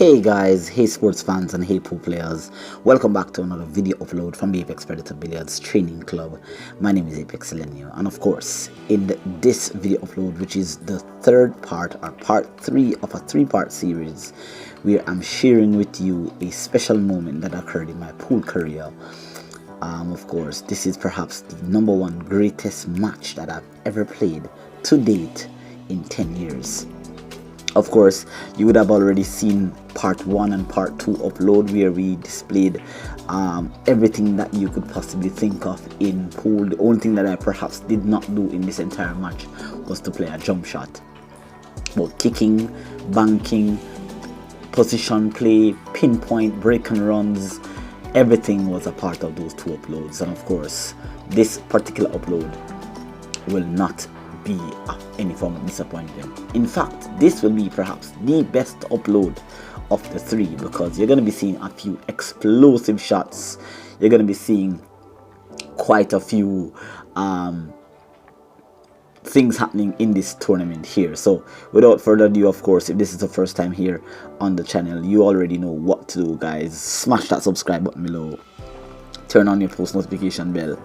Hey guys, hey sports fans and hey pool players, welcome back to another video upload from the Apex Predator Billiards Training Club. My name is APEXELGENIO, and of course in this video upload, which is the third part or part 3 of a 3-part series, where I'm sharing with you a special moment that occurred in my pool career. Of course, this is perhaps the #1 greatest match that I've ever played to date in 10 years. Of course, you would have already seen part 1 and part 2 upload, where we displayed everything that you could possibly think of in pool. The only thing that I perhaps did not do in this entire match was to play a jump shot. But kicking, banking, position play, pinpoint, break and runs, everything was a part of those 2 uploads. And of course, this particular upload will not be any form of disappointment. In fact, this will be perhaps the best upload of the 3, because you're going to be seeing a few explosive shots. You're going to be seeing quite a few things happening in this tournament here. So without further ado, of course, if this is the first time here on the channel, you already know what to do, guys. Smash that subscribe button below, turn on your post notification bell,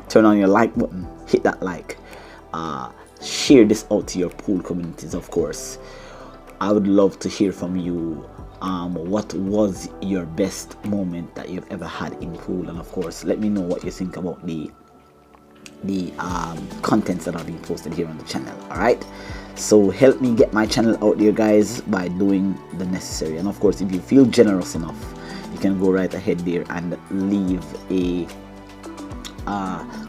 turn on your like button, hit that like, share this out to your pool communities. Of course, I would love to hear from you. What was your best moment that you've ever had in pool? And of course, let me know what you think about the contents that are being posted here on the channel. Alright, so help me get my channel out there, guys, by doing the necessary. And of course, if you feel generous enough, you can go right ahead there and leave a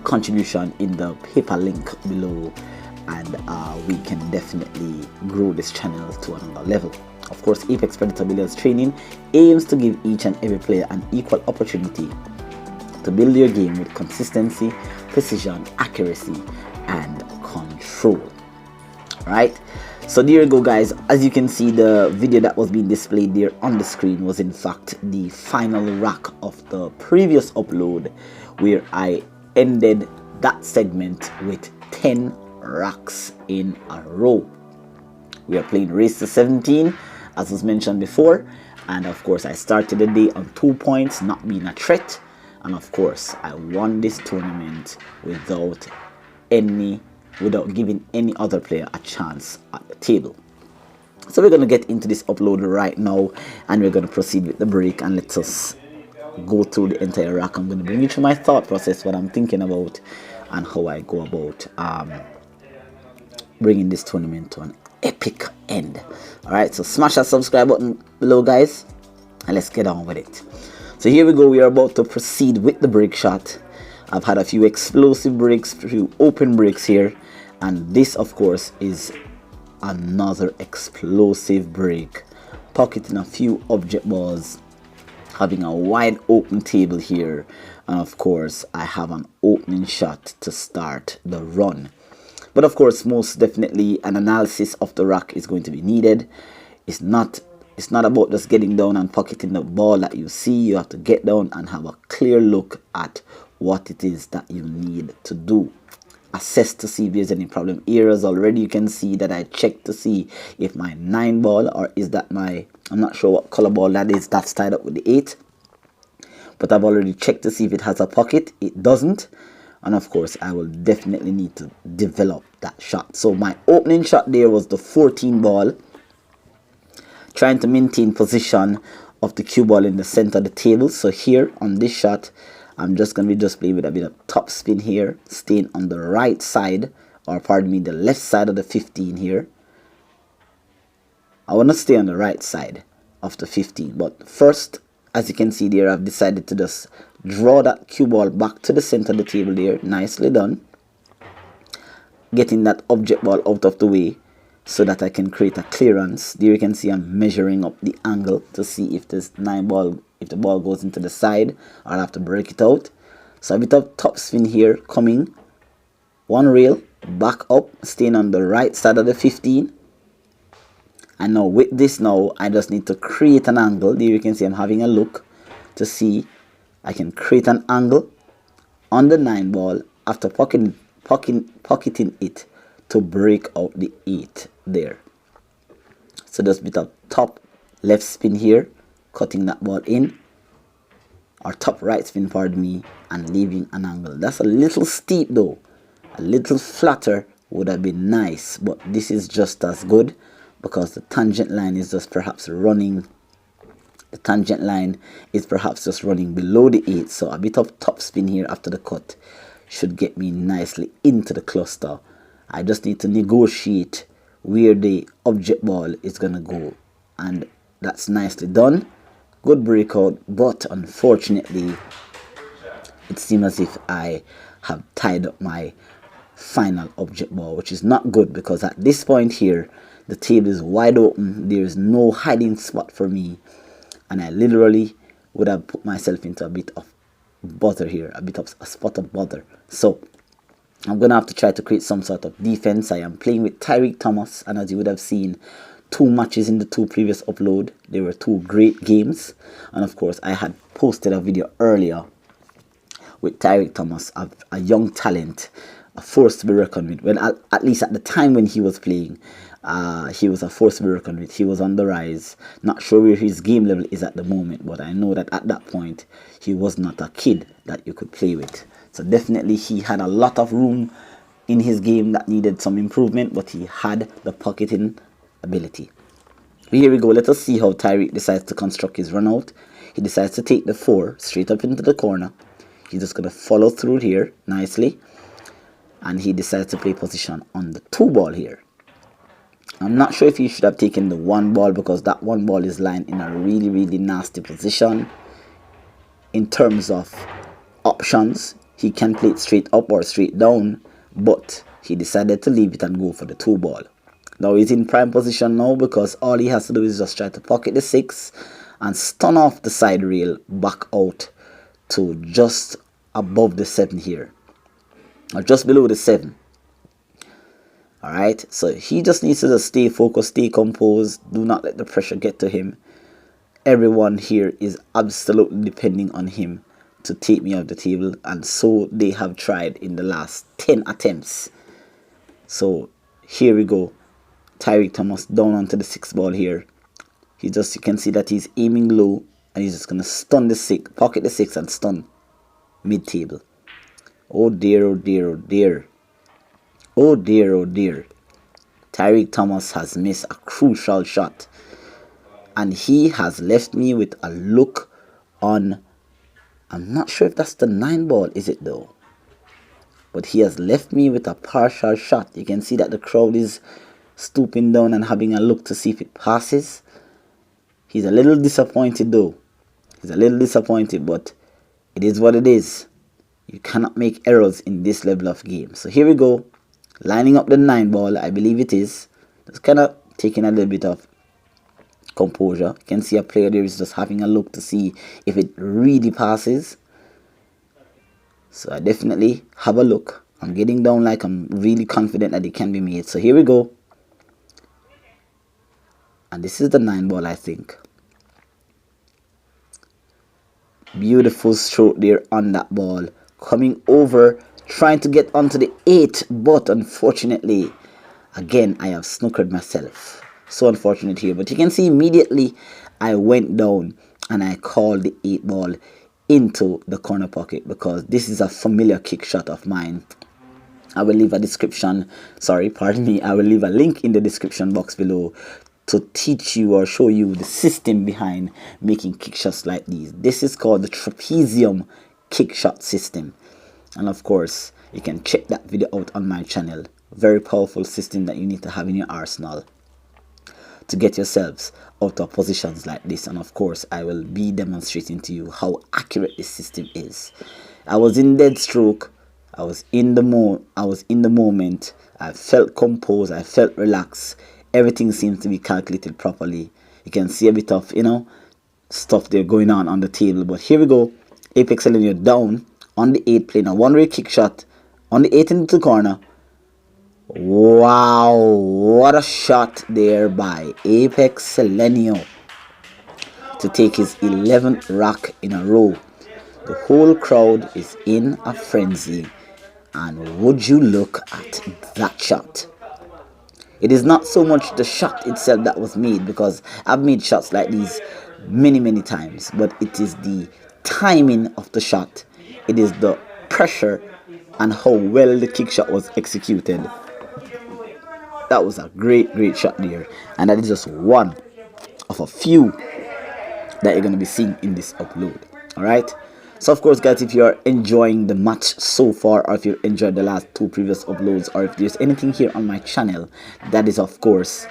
contribution in the PayPal link below, and we can definitely grow this channel to another level. Of course, Apex Predator Billiards Training aims to give each and every player an equal opportunity to build their game with consistency, precision, accuracy, and control. Right, so there you go, guys. As you can see, the video that was being displayed there on the screen was in fact the final rack of the previous upload, where I ended that segment with 10 racks in a row. We are playing race to 17, as was mentioned before, and of course I started the day on 2 points, not being a threat. And of course, I won this tournament without giving any other player a chance at the table. So we're going to get into this upload right now, and we're going to proceed with the break, and let us go through the entire rack. I'm going to bring you through my thought process, what I'm thinking about, and how I go about bringing this tournament to an epic end. Alright, so smash that subscribe button below, guys, and let's get on with it. So here we go, we are about to proceed with the break shot. I've had a few explosive breaks, a few open breaks here, and this of course is another explosive break. Pocketing a few object balls, having a wide open table here, and of course I have an opening shot to start the run. But of course, most definitely an analysis of the rack is going to be needed. It's not about just getting down and pocketing the ball that you see. You have to get down and have a clear look at what it is that you need to do. Assess to see if there's any problem areas. Already you can see that I checked to see if my 9 ball, or is that my, I'm not sure what color ball that is, that's tied up with the 8. But I've already checked to see if it has a pocket. It doesn't. And of course, I will definitely need to develop that shot. So my opening shot there was the 14 ball, trying to maintain position of the cue ball in the center of the table. So here on this shot, I'm just going to be playing with a bit of top spin here, staying on the right side, or pardon me, the left side of the 15 here. I want to stay on the right side of the 15, but first, as you can see there, I've decided to just draw that cue ball back to the center of the table there. Nicely done. Getting that object ball out of the way so that I can create a clearance. There you can see I'm measuring up the angle to see if this 9 ball, if the ball goes into the side, I'll have to break it out. So a bit of top spin here coming. One rail, back up, staying on the right side of the 15. And now with this now, I just need to create an angle. There you can see I'm having a look to see I can create an angle on the 9 ball after pocketing it to break out the 8 there. So just bit of top left spin here, cutting that ball in, or top right spin, pardon me, and leaving an angle. That's a little steep though. A little flatter would have been nice, but this is just as good because the tangent line is just perhaps running. The tangent line is perhaps just running below the 8, so a bit of top spin here after the cut should get me nicely into the cluster. I just need to negotiate where the object ball is gonna go, and that's nicely done. Good breakout, but unfortunately it seems as if I have tied up my final object ball, which is not good because at this point here the table is wide open. There is no hiding spot for me, and I literally would have put myself into a bit of bother here, a spot of bother. So I'm gonna have to try to create some sort of defense. I am playing with Tyreek Thomas, and as you would have seen, 2 matches in the 2 previous upload. They were 2 great games, and of course I had posted a video earlier with Tyreek Thomas, a young talent, a force to be reckoned with. Well, at least at the time when he was playing, he was a force to be reckoned with. He was on the rise. Not sure where his game level is at the moment, but I know that at that point he was not a kid that you could play with. So definitely he had a lot of room in his game that needed some improvement, but he had the pocketing ability. Here we go. Let us see how Tyreek decides to construct his run out. He decides to take the 4 straight up into the corner. He's just going to follow through here nicely, and he decides to play position on the 2 ball here. I'm not sure if he should have taken the 1 ball because that 1 ball is lying in a really nasty position. In terms of options, he can play it straight up or straight down, but he decided to leave it and go for the 2 ball. Now he's in prime position now because all he has to do is just try to pocket the 6 and stun off the side rail back out to just above the 7 here, or just below the 7. Alright, so he just needs to just stay focused, stay composed, do not let the pressure get to him. Everyone here is absolutely depending on him to take me off the table, and so they have tried in the last 10 attempts. So here we go. Tyreek Thomas down onto the 6 ball here. You can see that he's aiming low, and he's just going to stun the 6, pocket the 6 and stun mid-table. Oh dear, oh dear, oh dear. Oh dear, oh dear. Tyreek Thomas has missed a crucial shot, and he has left me with a look on, I'm not sure if that's the 9 ball, is it though? But he has left me with a partial shot. You can see that the crowd is stooping down and having a look to see if it passes. He's a little disappointed though. He's a little disappointed, but it is what it is. You cannot make errors in this level of game. So here we go. Lining up the 9 ball, I believe it is. Just kind of taking a little bit of composure. You can see a player there is just having a look to see if it really passes. So I definitely have a look. I'm getting down like I'm really confident that it can be made. So here we go. And this is the 9 ball, I think. Beautiful stroke there on that ball. Coming over, trying to get onto the 8, but unfortunately, again, I have snookered myself. So unfortunate here. But you can see immediately I went down and I called the 8 ball into the corner pocket because this is a familiar kick shot of mine. I will leave a description, I will leave a link in the description box below to teach you or show you the system behind making kick shots like these. This is called the trapezium kick shot system, and of course you can check that video out on my channel. Very powerful system that you need to have in your arsenal to get yourselves out of positions like this. And of course I will be demonstrating to you how accurate this system is. I was in dead stroke. I was in the moment. I felt composed. I felt relaxed. Everything seems to be calculated properly. You can see a bit of, stuff there going on the table. But here we go. APEXELGENIO down on the 8, playing a one-way kick shot on the 8 into the corner. Wow, what a shot there by APEXELGENIO to take his 11th rack in a row. The whole crowd is in a frenzy, and would you look at that shot. It is not so much the shot itself that was made, because I've made shots like these many times, but it is the timing of the shot. It is the pressure and how well the kick shot was executed. That was a great shot there, and that is just one of a few that you're going to be seeing in this upload. All right, so of course guys, if you're enjoying the match so far, or if you enjoyed the last two previous uploads, or if there's anything here on my channel that is of course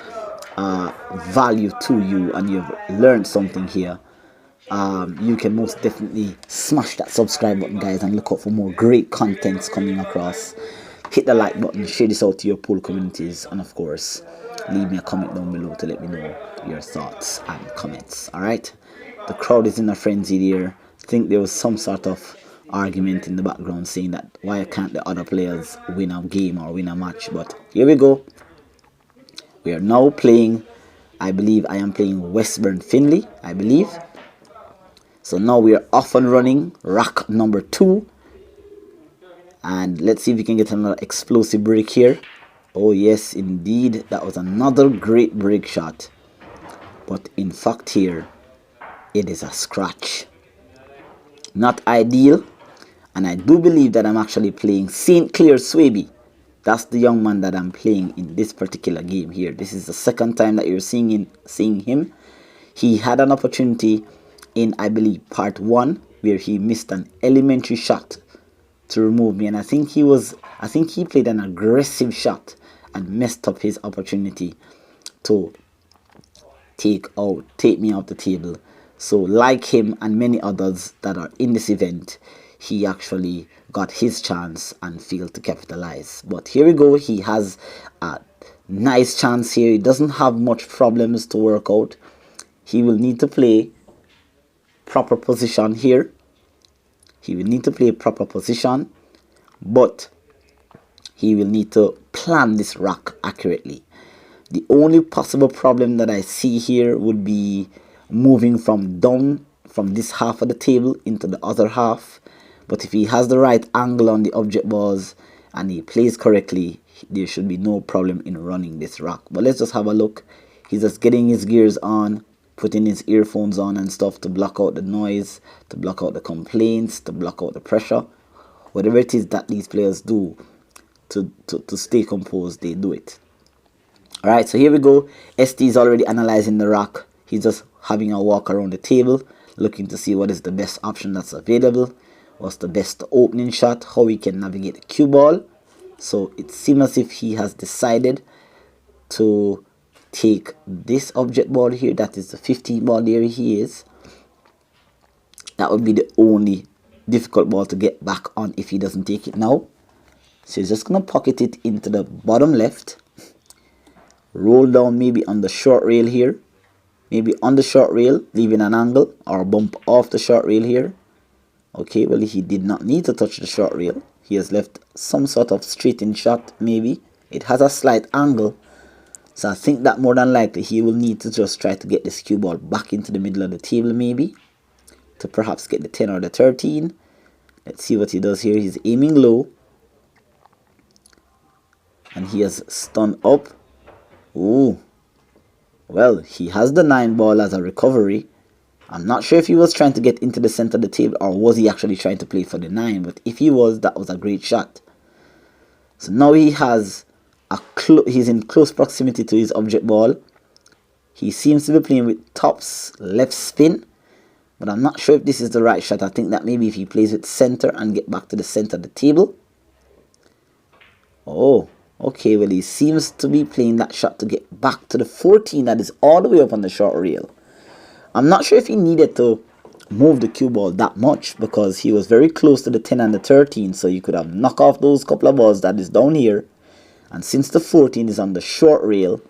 value to you and you've learned something here, you can most definitely smash that subscribe button, guys, and look out for more great contents coming across. Hit the like button, share this out to your pool communities, and of course leave me a comment down below to let me know your thoughts and comments. All right, the crowd is in a frenzy there. I think there was some sort of argument in the background saying that why can't the other players win a game or win a match. But here we go. We are now playing, I believe I am playing Westburn Finley, I believe. So now we are off and running, rack number 2. And let's see if we can get another explosive break here. Oh yes, indeed, that was another great break shot. But in fact here, it is a scratch. Not ideal. And I do believe that I'm actually playing St. Clair Swaby. That's the young man that I'm playing in this particular game here. This is the second time that you're seeing him. He had an opportunity in, I believe, part 1, where he missed an elementary shot to remove me, and I think he played an aggressive shot and messed up his opportunity to take me out the table. So like him and many others that are in this event, he actually got his chance and failed to capitalize. But here we go, he has a nice chance here. He doesn't have much problems to work out. He will need to play proper position here. He will need to play proper position, but he will need to plan this rack accurately. The only possible problem that I see here would be moving from down from this half of the table into the other half. But if he has the right angle on the object balls and he plays correctly, there should be no problem in running this rack. But let's just have a look. He's just getting his gears on, putting his earphones on and stuff to block out the noise, to block out the complaints, to block out the pressure. Whatever it is that these players do to stay composed, they do it. Alright, so here we go. ST is already analyzing the rack. He's just having a walk around the table, looking to see what is the best option that's available, what's the best opening shot, how he can navigate the cue ball. So it seems as if he has decided to take this object ball here. That is the 15 ball. There he is. That would be the only difficult ball to get back on if he doesn't take it now. So he's just gonna pocket it into the bottom left, roll down maybe on the short rail here, maybe on the short rail, leaving an angle, or bump off the short rail here. Okay, well, he did not need to touch the short rail. He has left some sort of straight-in shot, maybe. It has a slight angle. So I think that more than likely he will need to just try to get this cue ball back into the middle of the table, maybe, to perhaps get the 10 or the 13. Let's see what he does here. He's aiming low. And he has stunned up. Ooh. Well, he has the 9 ball as a recovery. I'm not sure if he was trying to get into the center of the table or was he actually trying to play for the 9. But if he was, that was a great shot. So now he has he's in close proximity to his object ball. He seems to be playing with tops left spin. But I'm not sure if this is the right shot. I think that maybe if he plays with center and get back to the center of the table. Oh, okay. Well, he seems to be playing that shot to get back to the 14 that is all the way up on the short rail. I'm not sure if he needed to move the cue ball that much because he was very close to the 10 and the 13. So you could have knocked off those couple of balls that is down here. And since the 14 is on the short rail,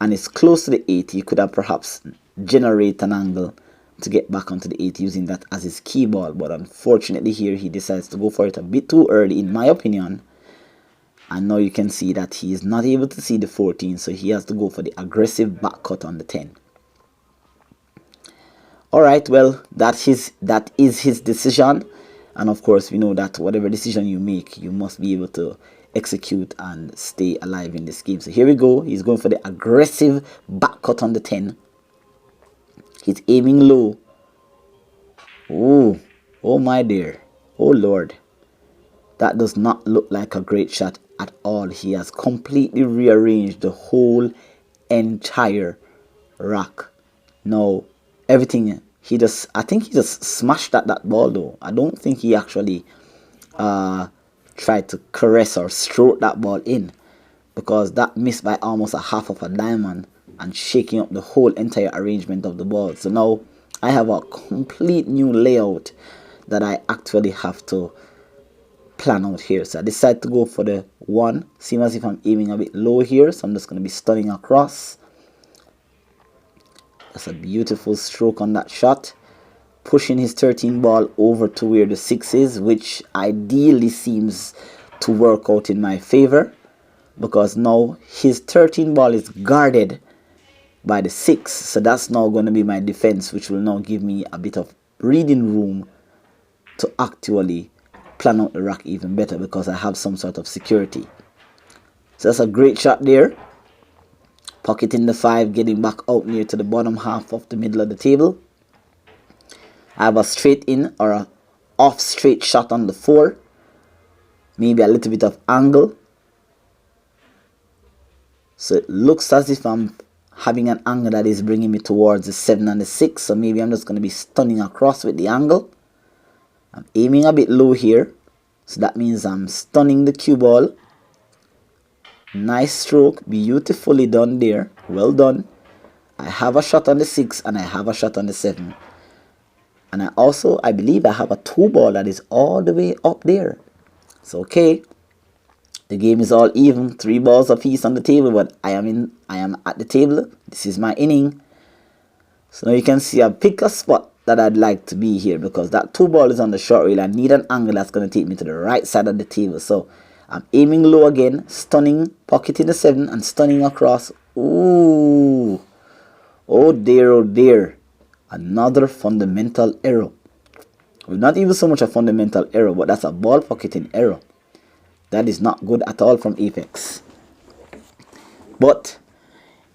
and it's close to the 8, you could have perhaps generate an angle to get back onto the 8 using that as his key ball. But unfortunately here he decides to go for it a bit too early, in my opinion. And now you can see that he is not able to see the 14, so he has to go for the aggressive back cut on the 10. Alright, well, that is his decision. And of course, we know that whatever decision you make, you must be able to execute and stay alive in this game. So here we go. He's going for the aggressive back cut on the 10. He's aiming low. Oh, oh my dear. Oh Lord. That does not look like a great shot at all. He has completely rearranged the whole entire rack. No, everything. I think he just smashed at that ball though. I don't think he actually tried to caress or stroke that ball in, because that missed by almost a half of a diamond and shaking up the whole entire arrangement of the ball. So now I have a complete new layout that I actually have to plan out here. So I decided to go for the 1. Seems as if I'm aiming a bit low here, so I'm just going to be stunning across. That's a beautiful stroke on that shot, pushing his 13 ball over to where the 6 is, which ideally seems to work out in my favor, because now his 13 ball is guarded by the 6. So that's now going to be my defense, which will now give me a bit of breathing room to actually plan out the rack even better, because I have some sort of security. So that's a great shot there. Pocketing the 5, getting back out near to the bottom half of the middle of the table. I have a straight in or a off straight shot on the 4. Maybe a little bit of angle. So it looks as if I'm having an angle that is bringing me towards the 7 and the 6. So maybe I'm just going to be stunning across with the angle. I'm aiming a bit low here. So that means I'm stunning the cue ball. Nice stroke. Beautifully done there. Well done. I have a shot on the 6 and I have a shot on the 7. And I believe I have a 2 ball that is all the way up there. So okay. The game is all even. 3 balls apiece on the table, but I am at the table. This is my inning. So now you can see I pick a spot that I'd like to be here, because that 2 ball is on the short rail. I need an angle that's going to take me to the right side of the table. So I'm aiming low again, stunning, pocketing the 7 and stunning across. Ooh. Oh dear, oh dear. Another fundamental error. Well, not even so much a fundamental error, but that's a ball pocketing error. That is not good at all from Apex. But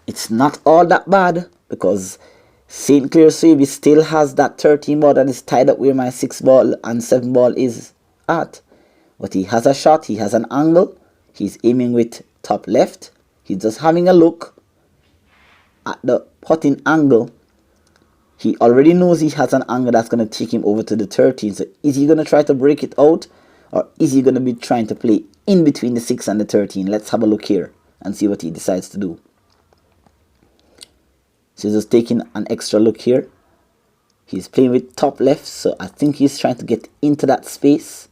it's not all that bad, because St. Clair Swaby still has that 13 ball that is tied up where my 6 ball and 7 ball is at. But he has a shot, he has an angle, he's aiming with top left. He's just having a look at the putting angle. He already knows he has an angle that's going to take him over to the 13. So is he going to try to break it out, or is he going to be trying to play in between the 6 and the 13? Let's have a look here and see what he decides to do. So he's just taking an extra look here. He's playing with top left, so I think he's trying to get into that space.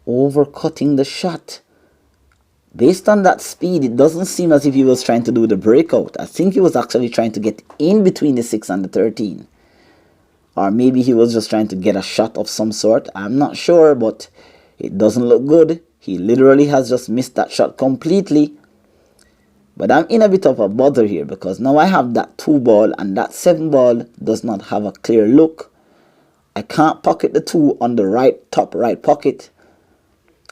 Overcutting the shot. Based on that speed, it doesn't seem as if he was trying to do the breakout. I think he was actually trying to get in between the 6 and the 13. Or maybe he was just trying to get a shot of some sort. I'm not sure, but it doesn't look good. He literally has just missed that shot completely. But I'm in a bit of a bother here, because now I have that 2 ball and that 7 ball does not have a clear look. I can't pocket the 2 on the right, top right pocket.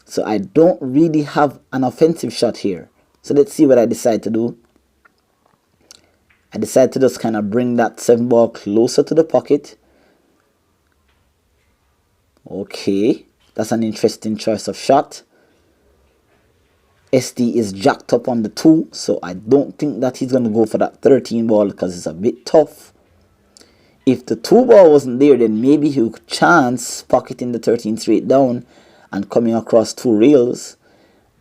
So I don't really have an offensive shot here. So let's see what I decide to do. I decide to just kind of bring that 7 ball closer to the pocket. Okay, that's an interesting choice of shot. SD is jacked up on the 2, so I don't think that he's going to go for that 13 ball, because it's a bit tough. If the 2 ball wasn't there, then maybe he could chance pocketing the 13 straight down and coming across 2 rails.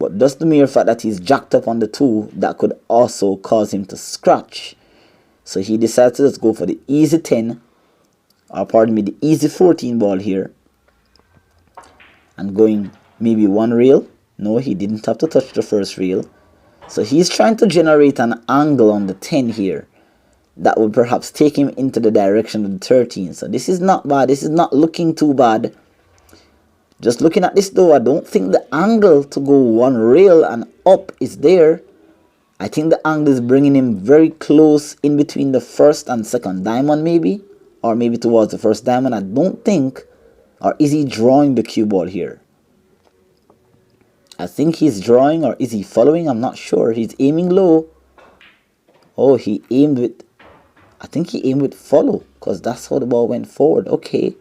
But just the mere fact that he's jacked up on the 2, that could also cause him to scratch. So he decides to just go for the easy 10, or pardon me, the easy 14 ball here, and going maybe 1 rail. No, he didn't have to touch the first rail. So he's trying to generate an angle on the 10 here that would perhaps take him into the direction of the 13. So this is not bad. This is not looking too bad. Just looking at this though, I don't think the angle to go 1 rail and up is there. I think the angle is bringing him very close in between the first and second diamond maybe. Or maybe towards the first diamond. I don't think Or is he drawing the cue ball here? I think he's drawing, or is he following? I'm not sure. He's aiming low. Oh, he aimed with... I think he aimed with follow, because that's how the ball went forward. Okay.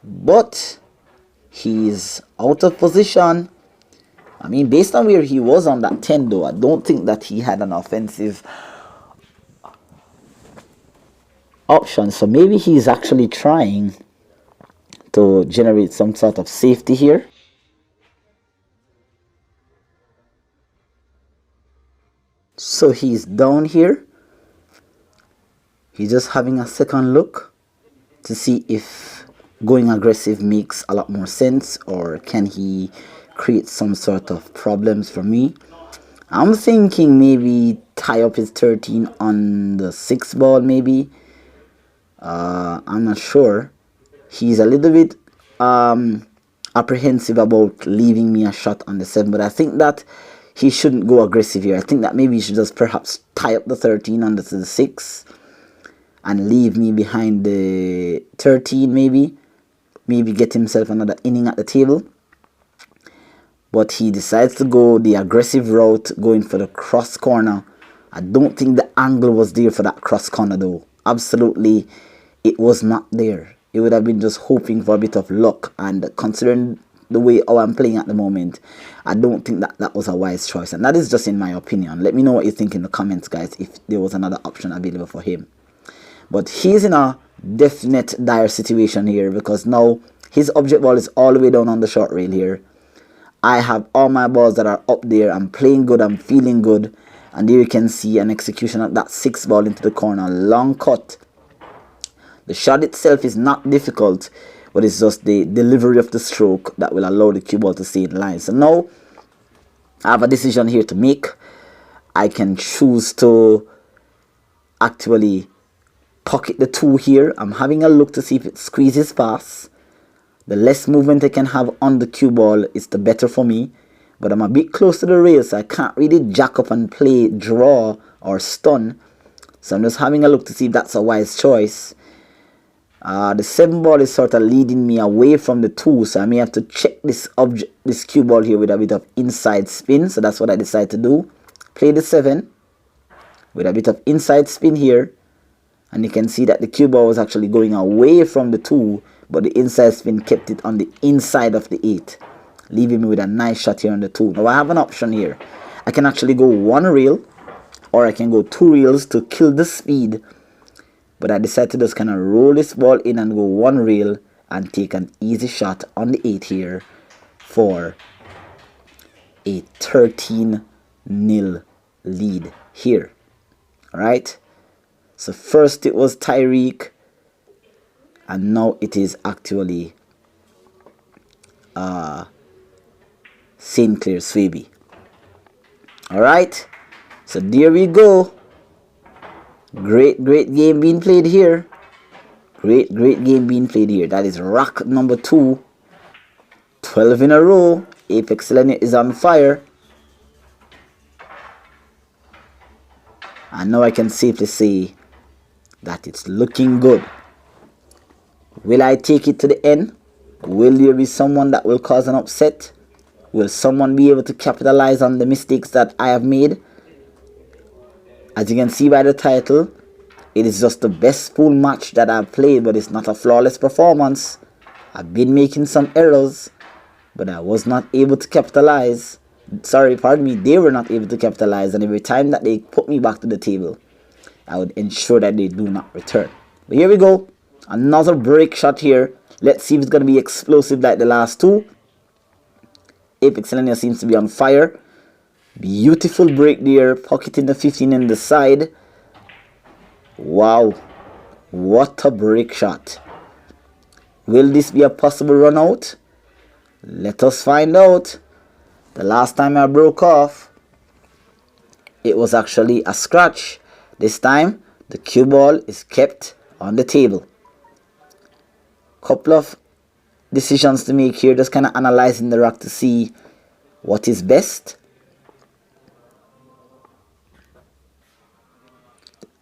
But he's out of position. I mean, based on where he was on that 10 though, I don't think that he had an offensive option. So maybe he's actually trying to generate some sort of safety here. So he's down here. He's just having a second look to see if going aggressive makes a lot more sense, or can he create some sort of problems for me. I'm thinking maybe tie up his 13 on the 6 ball maybe. I'm not sure. He's a little bit apprehensive about leaving me a shot on the 7, but I think that he shouldn't go aggressive here. I think that maybe he should just perhaps tie up the 13 on the 6 and leave me behind the 13 maybe. Maybe get himself another inning at the table. But he decides to go the aggressive route, going for the cross corner. I don't think the angle was there for that cross corner though. Absolutely, it was not there. It would have been just hoping for a bit of luck, and considering the way how I'm playing at the moment, I don't think that that was a wise choice. And that is just in my opinion. Let me know what you think in the comments, guys, if there was another option available for him. But he's in a definite dire situation here, because now his object ball is all the way down on the short rail here. I have all my balls that are up there. I'm playing good. I'm feeling good. And there you can see an execution of that 6 ball into the corner. Long cut. The shot itself is not difficult, but it's just the delivery of the stroke that will allow the cue ball to stay in line. So now I have a decision here to make. I can choose to actually pocket the 2 here. I'm having a look to see if it squeezes past. The less movement I can have on the cue ball is the better for me. But I'm a bit close to the rail, so I can't really jack up and play draw or stun. So I'm just having a look to see if that's a wise choice. The 7 ball is sort of leading me away from the 2, so I may have to check this cue ball here with a bit of inside spin. So that's what I decided to do. Play the 7 with a bit of inside spin here. And you can see that the cue ball was actually going away from the 2, but the inside spin kept it on the inside of the 8, leaving me with a nice shot here on the 2. Now I have an option here. I can actually go 1 reel, or I can go 2 reels to kill the speed. But I decided to just kind of roll this ball in and go 1 reel and take an easy shot on the 8 here for a 13-0 lead here. Alright. So first it was Tyreek, and now it is actually St. Clair Swaby. Alright, so there we go. Great game being played here. Great game being played here. That is rack number 2. 12 in a row. APEXELGENIO is on fire. And now I can safely say that it's looking good. Will I take it to the end? Will there be someone that will cause an upset? Will someone be able to capitalize on the mistakes that I have made? As you can see by the title, it is just the best pool match that I've played, but it's not a flawless performance. I've been making some errors, but I was not able to capitalize. Sorry, pardon me, they were not able to capitalize, and every time that they put me back to the table, I would ensure that they do not return. But here we go. Another break shot here. Let's see if it's going to be explosive like the last 2. APEXELGENIO seems to be on fire. Beautiful break there. Pocketing the 15 in the side. Wow. What a break shot. Will this be a possible run out? Let us find out. The last time I broke off, it was actually a scratch. This time, the cue ball is kept on the table. Couple of decisions to make here. Just kind of analyzing the rack to see what is best.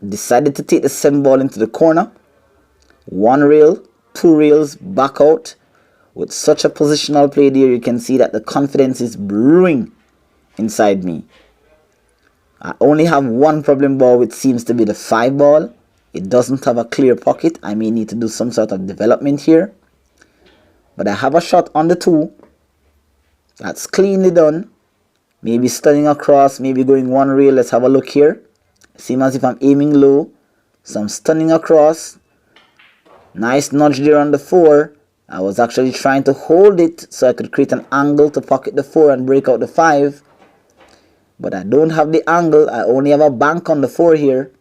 Decided to take the 7 ball into the corner. 1 reel, 2 reels back out. With such a positional play there, you can see that the confidence is brewing inside me. I only have one problem ball, which seems to be the 5 ball. It doesn't have a clear pocket. I may need to do some sort of development here. But I have a shot on the 2. That's cleanly done. Maybe stunning across, maybe going 1 reel. Let's have a look here. Seems as if I'm aiming low. So I'm stunning across. Nice nudge there on the 4. I was actually trying to hold it so I could create an angle to pocket the 4 and break out the 5. But I don't have the angle. I only have a bank on the 4 here.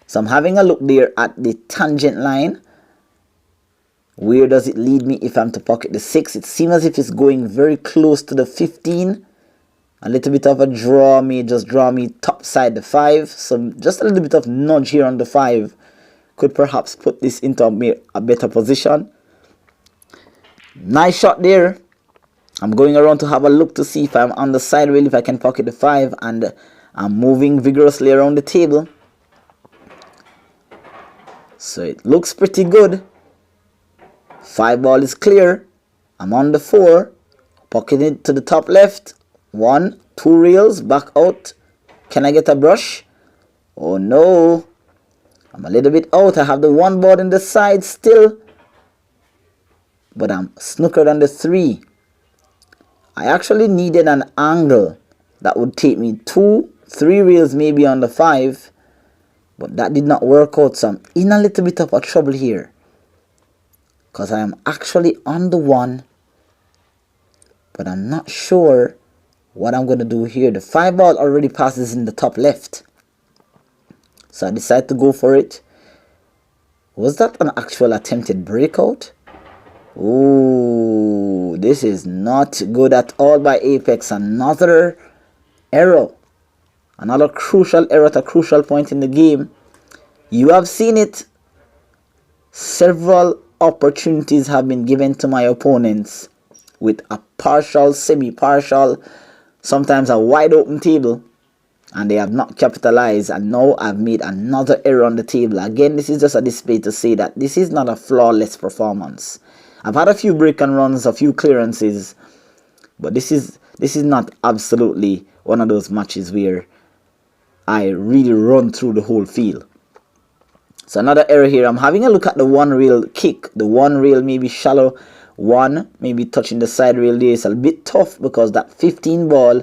So I'm having a look there at the tangent line. Where does it lead me if I'm to pocket the 6? It seems as if it's going very close to the 15. A little bit of a draw may just draw me top side the 5. So just a little bit of nudge here on the 5 could perhaps put this into a better position. Nice shot there. I'm going around to have a look to see if I'm on the side rail, if I can pocket the 5, and I'm moving vigorously around the table. So it looks pretty good. 5 ball is clear. I'm on the 4. Pocket it to the top left. 1, 2 reels, back out. Can I get a brush? Oh no. I'm a little bit out. I have the 1 board in the side still. But I'm snookered on the 3. I actually needed an angle that would take me 2, 3 reels maybe on the 5. But that did not work out. So I'm in a little bit of a trouble here. Because I am actually on the 1. But I'm not sure what I'm going to do here. The 5 ball already passes in the top left. So I decided to go for it. Was that an actual attempted breakout? Ooh, this is not good at all by Apex. Another error. Another crucial error at a crucial point in the game. You have seen it. Several opportunities have been given to my opponents with a partial, semi-partial, sometimes a wide open table, and they have not capitalized, and now I've made another error on the table. Again, this is just a display to say that this is not a flawless performance. I've had a few break and runs, a few clearances, but this is not absolutely one of those matches where I really run through the whole field. So another error here. I'm having a look at the 1 reel kick. The 1 reel maybe shallow 1, maybe touching the side rail there. It's a bit tough because that 15 ball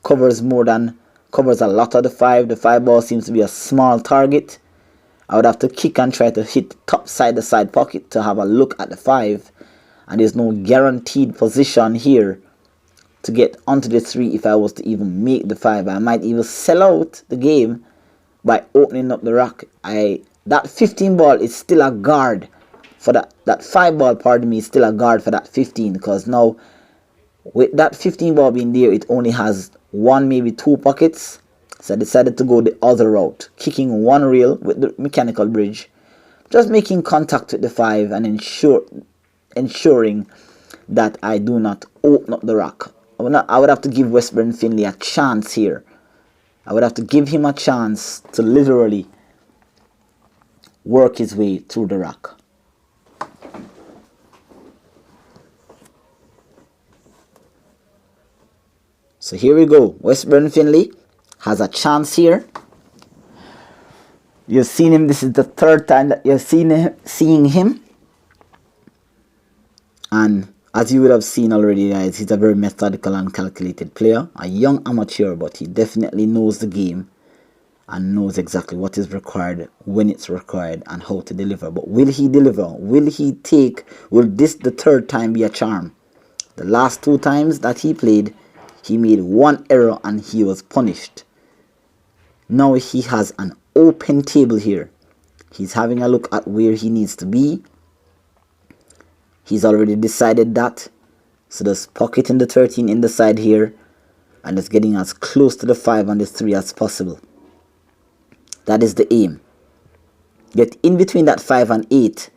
covers a lot of the 5. The 5 ball seems to be a small target. I would have to kick and try to hit top side the side pocket to have a look at the 5. And there's no guaranteed position here to get onto the 3 if I was to even make the 5. I might even sell out the game by opening up the rack. That 15 ball is still a guard for that 5 ball, pardon me, is still a guard for that 15, because now with that 15 ball being there, it only has 1, maybe 2 pockets. So I decided to go the other route, kicking 1 reel with the mechanical bridge, just making contact with the 5 and ensuring that I do not open up the rack. I would have to give Westburn Finley a chance here. I would have to give him a chance to literally work his way through the rack. So here we go. Westburn Finley has a chance here. You've seen him. This is the 3rd time that you're seeing him. And as you would have seen already, guys, he's a very methodical and calculated player. A young amateur, but he definitely knows the game and knows exactly what is required, when it's required, and how to deliver. But will he deliver? Will this, the 3rd time, be a charm? The last 2 times that he played, he made 1 error and he was punished. Now he has an open table here. He's having a look at where he needs to be. He's already decided that. So just pocketing the 13 in the side here and just getting as close to the 5 and the 3 as possible. That is the aim. Get in between that 5 and 8.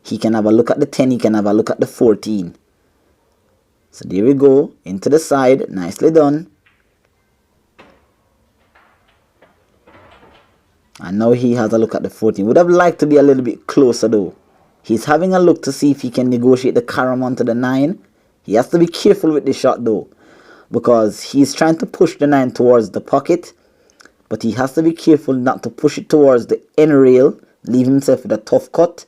He can have a look at the 10. He can have a look at the 14. So there we go. Into the side. Nicely done. And now he has a look at the 14. Would have liked to be a little bit closer though. He's having a look to see if he can negotiate the carom onto the 9. He has to be careful with the shot though, because he's trying to push the 9 towards the pocket, but he has to be careful not to push it towards the end rail, leave himself with a tough cut,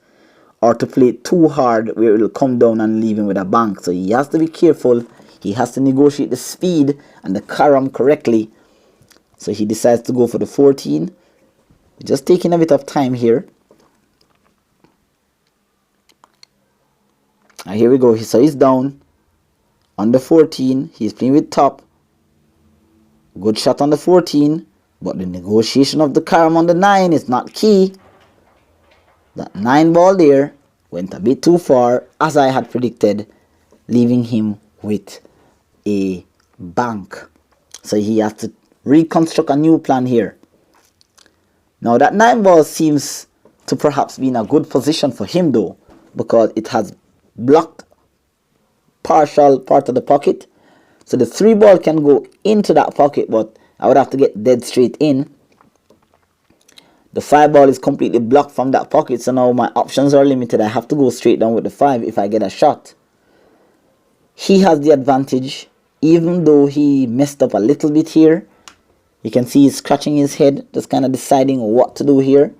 or to play it too hard where it will come down and leave him with a bank. So he has to be careful. He has to negotiate the speed and the carom correctly. So he decides to go for the 14. Just taking a bit of time here. And here we go. So he's down on the 14. He's playing with top. Good shot on the 14. But the negotiation of the carom on the 9 is not key. That 9 ball there went a bit too far, as I had predicted, leaving him with a bank. So he has to reconstruct a new plan here. Now that 9 ball seems to perhaps be in a good position for him though, because it has blocked partial part of the pocket. So the 3 ball can go into that pocket, but I would have to get dead straight in. The 5 ball is completely blocked from that pocket, so now my options are limited. I have to go straight down with the 5 if I get a shot. He has the advantage, even though he messed up a little bit here. You can see he's scratching his head, just kind of deciding what to do here.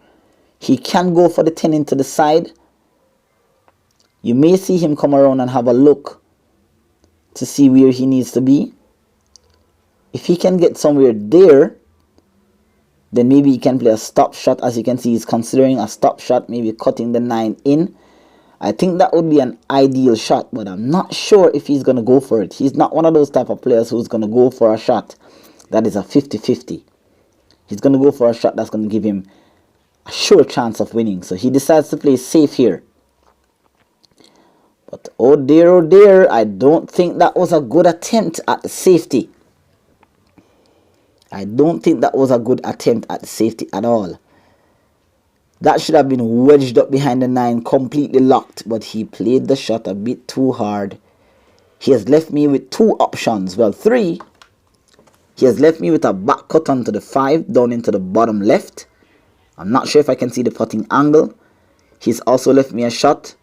He can go for the 10 into the side. You may see him come around and have a look to see where he needs to be. If he can get somewhere there, then maybe he can play a stop shot. As you can see, he's considering a stop shot, maybe cutting the 9 in. I think that would be an ideal shot, but I'm not sure if he's going to go for it. He's not one of those type of players who's going to go for a shot that is a 50-50. He's going to go for a shot that's going to give him a sure chance of winning. So he decides to play safe here. But oh dear, I don't think that was a good attempt at the safety. I don't think that was a good attempt at the safety at all. That should have been wedged up behind the 9, completely locked, but he played the shot a bit too hard. He has left me with 2 options, well 3. He has left me with a back cut onto the 5 down into the bottom left. I'm not sure if I can see the putting angle. He's also left me a shot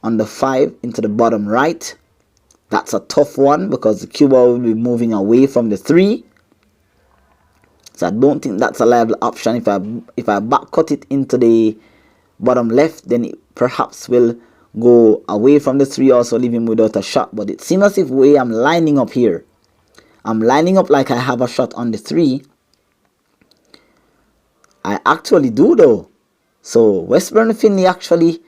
on the 5 into the bottom right. That's a tough one because the cue ball will be moving away from the 3. So I don't think that's a liable option. If I back cut it into the bottom left, then it perhaps will go away from the 3, also leave him without a shot. But it seems as if the way I'm lining up here, I'm lining up like I have a shot on the 3. I actually do though. So Westburn Finley actually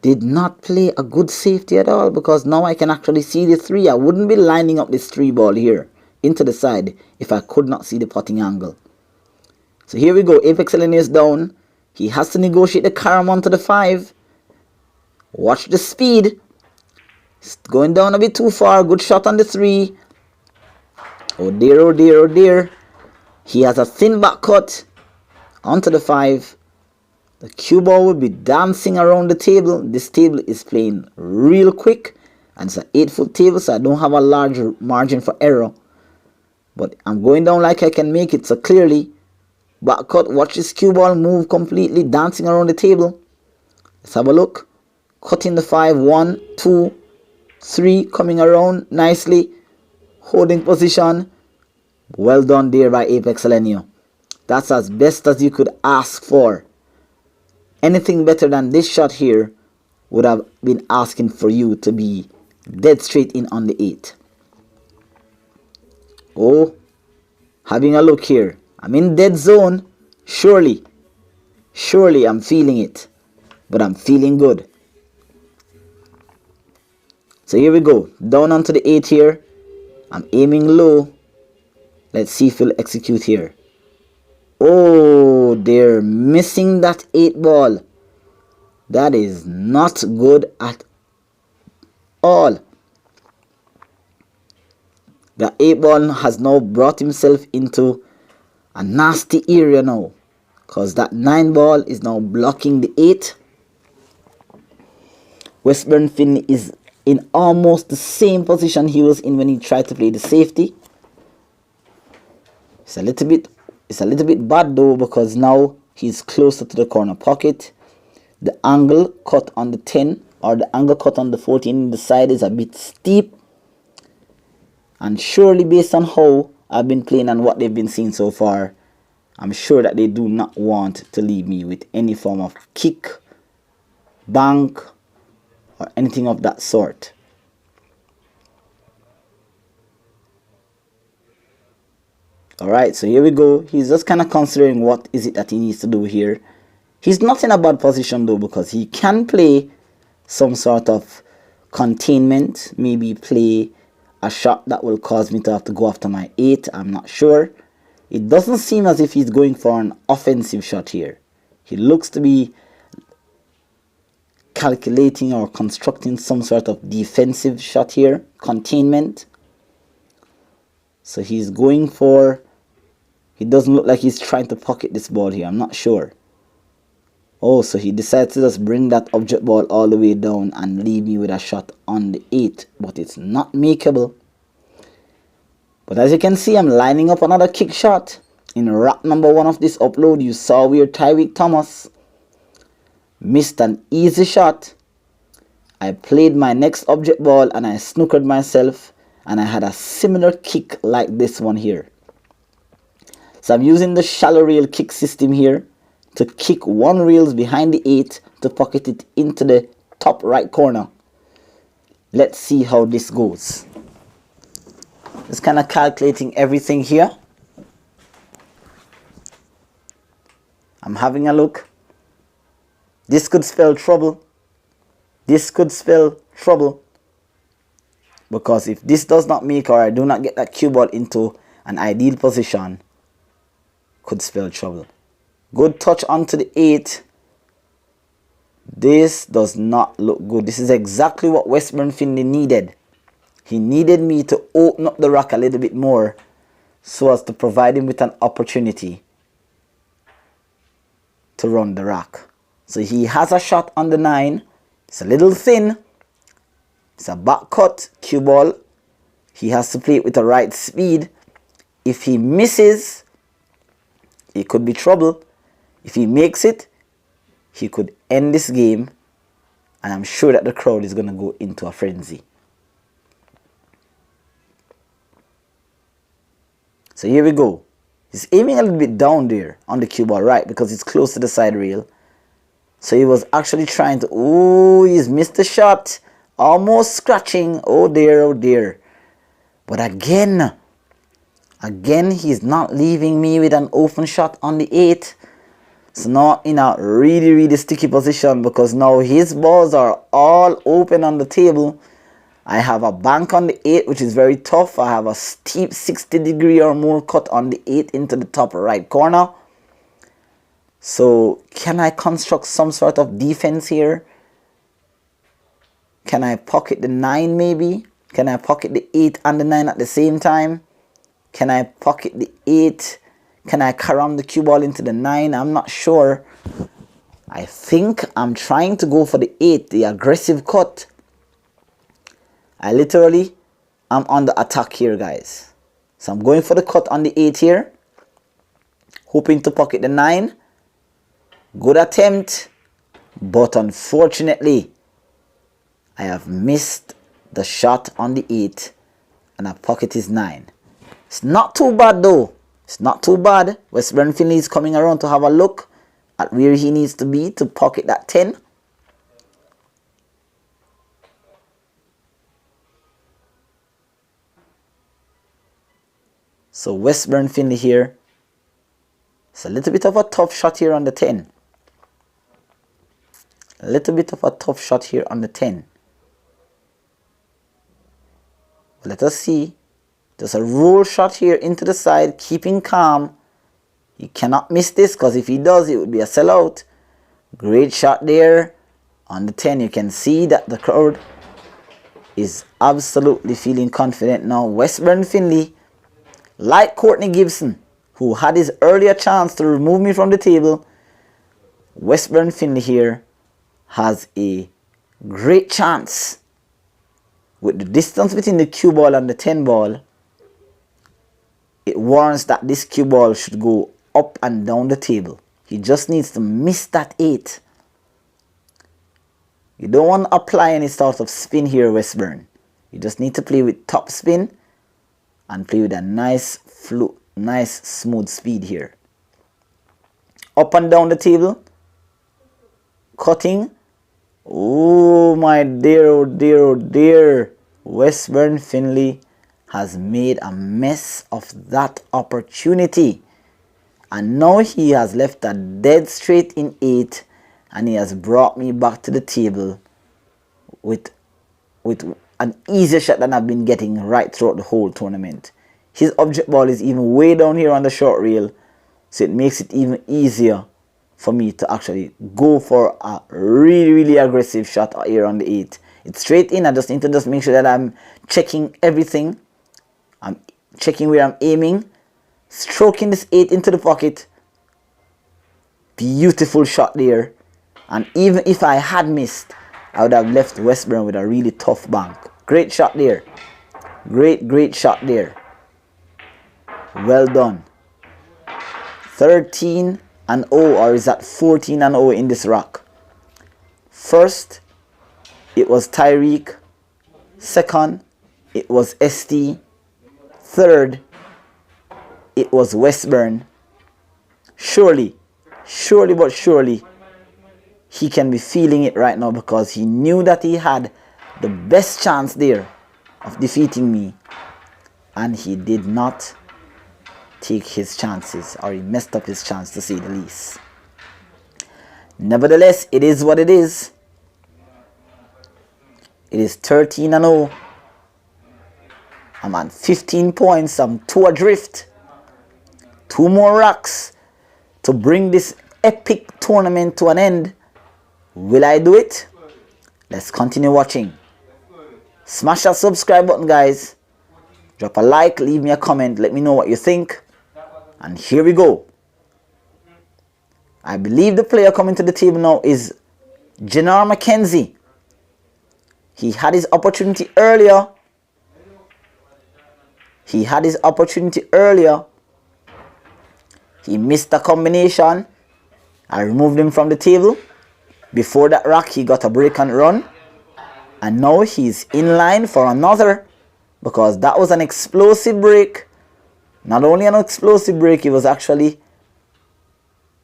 did not play a good safety at all, because now I can actually see the 3. I wouldn't be lining up this 3 ball here into the side if I could not see the putting angle. So here we go. APEXELGENIO is down. He has to negotiate the carom onto the 5. Watch the speed. It's going down a bit too far. Good shot on the 3. Oh dear. He has a thin back cut onto the 5. The cue ball will be dancing around the table. This table is playing real quick, and it's an 8-foot table, so I don't have a large margin for error. But I'm going down like I can make it. So clearly, back cut. Watch this cue ball move completely, dancing around the table. Let's have a look. Cutting the 5. 1, 2, 3. Coming around nicely. Holding position. Well done there by APEXELGENIO. That's as best as you could ask for. Anything better than this shot here would have been asking for you to be dead straight in on the 8. Oh, having a look here. I'm in dead zone. Surely I'm feeling it. But I'm feeling good. So here we go. Down onto the 8 here. I'm aiming low. Let's see if we'll execute here. Oh, they're missing that 8 ball. That is not good at all. The 8 ball has now brought himself into a nasty area now, because that 9 ball is now blocking the 8. Westburn Finley is in almost the same position he was in when he tried to play the safety. It's a little bit bad though, because now he's closer to the corner pocket. The angle cut on the 10 or the angle cut on the 14 in the side is a bit steep. And surely based on how I've been playing and what they've been seeing so far, I'm sure that they do not want to leave me with any form of kick, bank, or anything of that sort. Alright, so here we go. He's just kind of considering what is it that he needs to do here. He's not in a bad position though, because he can play some sort of containment. Maybe play a shot that will cause me to have to go after my 8. I'm not sure. It doesn't seem as if he's going for an offensive shot here. He looks to be calculating or constructing some sort of defensive shot here. Containment. So he's going for... It doesn't look like he's trying to pocket this ball here. I'm not sure. Oh, so he decides to just bring that object ball all the way down and leave me with a shot on the 8. But it's not makeable. But as you can see, I'm lining up another kick shot. In rack number 1 of this upload, you saw where Tyreek Thomas missed an easy shot. I played my next object ball and I snookered myself. And I had a similar kick like this one here. So I'm using the shallow rail kick system here to kick 1 rails behind the 8 to pocket it into the top right corner. Let's see how this goes. Just kind of calculating everything here. I'm having a look. This could spell trouble. This could spell trouble. Because if this does not make or I do not get that cue ball into an ideal position, could spell trouble. Good touch onto the 8. This does not look good. This is exactly what Westburn Finley needed. He needed me to open up the rack a little bit more so as to provide him with an opportunity to run the rack. So he has a shot on the 9. It's a little thin. It's a back cut cue ball. He has to play it with the right speed. If he misses, it could be trouble. If he makes it, he could end this game. And I'm sure that the crowd is going to go into a frenzy. So here we go. He's aiming a little bit down there on the cue ball, right? Because it's close to the side rail. So he was actually trying to... Oh, he's missed the shot. Almost scratching. Oh dear, oh dear. But again, he's not leaving me with an open shot on the 8. So now in a really, really sticky position because now his balls are all open on the table. I have a bank on the 8, which is very tough. I have a steep 60-degree or more cut on the 8 into the top right corner. So can I construct some sort of defense here? Can I pocket the 9 maybe? Can I pocket the 8 and the 9 at the same time? Can I pocket the 8? Can I carom the cue ball into the 9? I'm not sure. I think I'm trying to go for the 8, the aggressive cut. I literally am on the attack here, guys. So I'm going for the cut on the 8 here. Hoping to pocket the 9. Good attempt. But unfortunately, I have missed the shot on the 8. And I pocket his 9. It's not too bad though. It's not too bad. Westburn Finley is coming around to have a look at where he needs to be to pocket that 10. So Westburn Finley here. It's a little bit of a tough shot here on the 10. A little bit of a tough shot here on the 10. Let us see. There's a roll shot here into the side, keeping calm. He cannot miss this because if he does, it would be a sellout. Great shot there on the 10. You can see that the crowd is absolutely feeling confident now. Westburn Finley, like Courtney Gibson, who had his earlier chance to remove me from the table, Westburn Finley here has a great chance. With the distance between the cue ball and the 10 ball, it warrants that this cue ball should go up and down the table. He just needs to miss that 8. You don't want to apply any sort of spin here, Westburn. You just need to play with top spin and play with a nice smooth speed here. Up and down the table. Cutting. Oh my dear, oh dear, oh dear. Westburn Finley has made a mess of that opportunity. And now he has left a dead straight in 8. And he has brought me back to the table with an easier shot than I've been getting right throughout the whole tournament. His object ball is even way down here on the short rail. So it makes it even easier for me to actually go for a really aggressive shot here on the 8. It's straight in. I just need to make sure that I'm checking everything. I'm checking where I'm aiming. Stroking this 8 into the pocket. Beautiful shot there. And even if I had missed, I would have left Westburn with a really tough bank. Great shot there. Great shot there. Well done. 13-0, or is that 14-0 in this rock? First, it was Tyreek. Second, it was ST. Third, it was Westburn. Surely, but surely, he can be feeling it right now because he knew that he had the best chance there of defeating me. And he did not take his chances, or he messed up his chance to say the least. Nevertheless, it is what it is. It is 13-0. I'm at 15 points. I'm 2 adrift. 2 more rocks to bring this epic tournament to an end. Will I do it? Let's continue watching. Smash that subscribe button, guys. Drop a like, leave me a comment, let me know what you think. And here we go. I believe the player coming to the table now is Jennar McKenzie. He had his opportunity earlier. He missed a combination. I removed him from the table. Before that rock, he got a break and run. And now he's in line for another, because that was an explosive break. Not only an explosive break, it was actually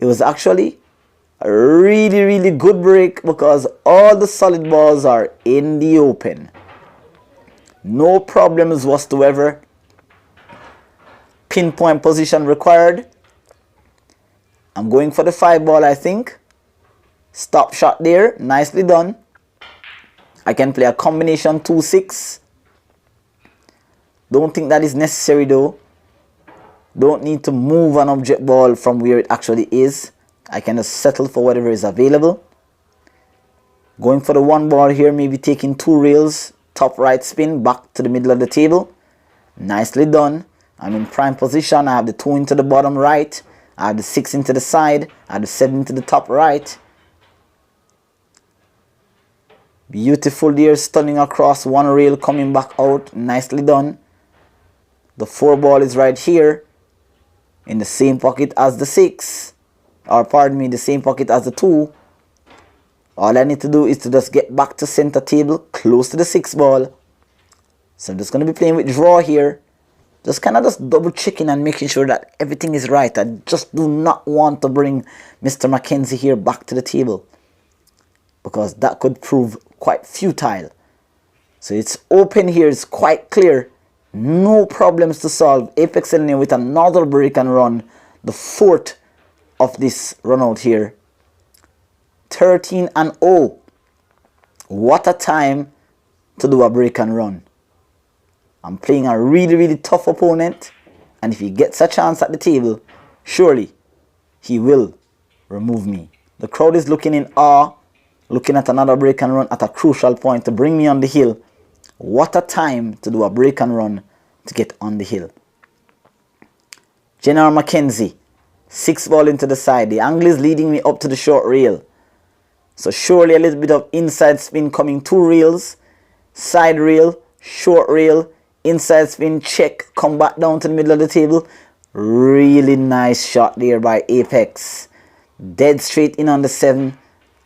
a really good break, because all the solid balls are in the open. No problems whatsoever. Pinpoint position required. I'm going for the 5 ball, I think. Stop shot there. Nicely done. I can play a combination 2-6. Don't think that is necessary though. Don't need to move an object ball from where it actually is. I can just settle for whatever is available. Going for the 1 ball here, maybe taking 2 rails. Top right spin back to the middle of the table. Nicely done. I'm in prime position. I have the 2 into the bottom right. I have the 6 into the side. I have the 7 into the top right. Beautiful there, stunning across 1 rail, coming back out. Nicely done. The 4 ball is right here in the same pocket as the 6. Or pardon me, the same pocket as the 2. All I need to do is to just get back to center table, close to the 6 ball. So I'm just going to be playing with draw here. Just kind of just double checking and making sure that everything is right. I just do not want to bring Mr. McKenzie here back to the table, because that could prove quite futile. So it's open here, it's quite clear. No problems to solve. APEXELGENIO with another break and run. The 4th of this run out here. 13-0. What a time to do a break and run. I'm playing a really tough opponent. And if he gets a chance at the table, surely he will remove me. The crowd is looking in awe. Looking at another break and run at a crucial point to bring me on the hill. What a time to do a break and run to get on the hill. Jennar McKenzie. 6 ball into the side. The angle is leading me up to the short rail. So surely a little bit of inside spin coming. 2 rails. Side rail. Short rail. Inside spin. Check. Come back down to the middle of the table. Really nice shot there by Apex. Dead straight in on the 7.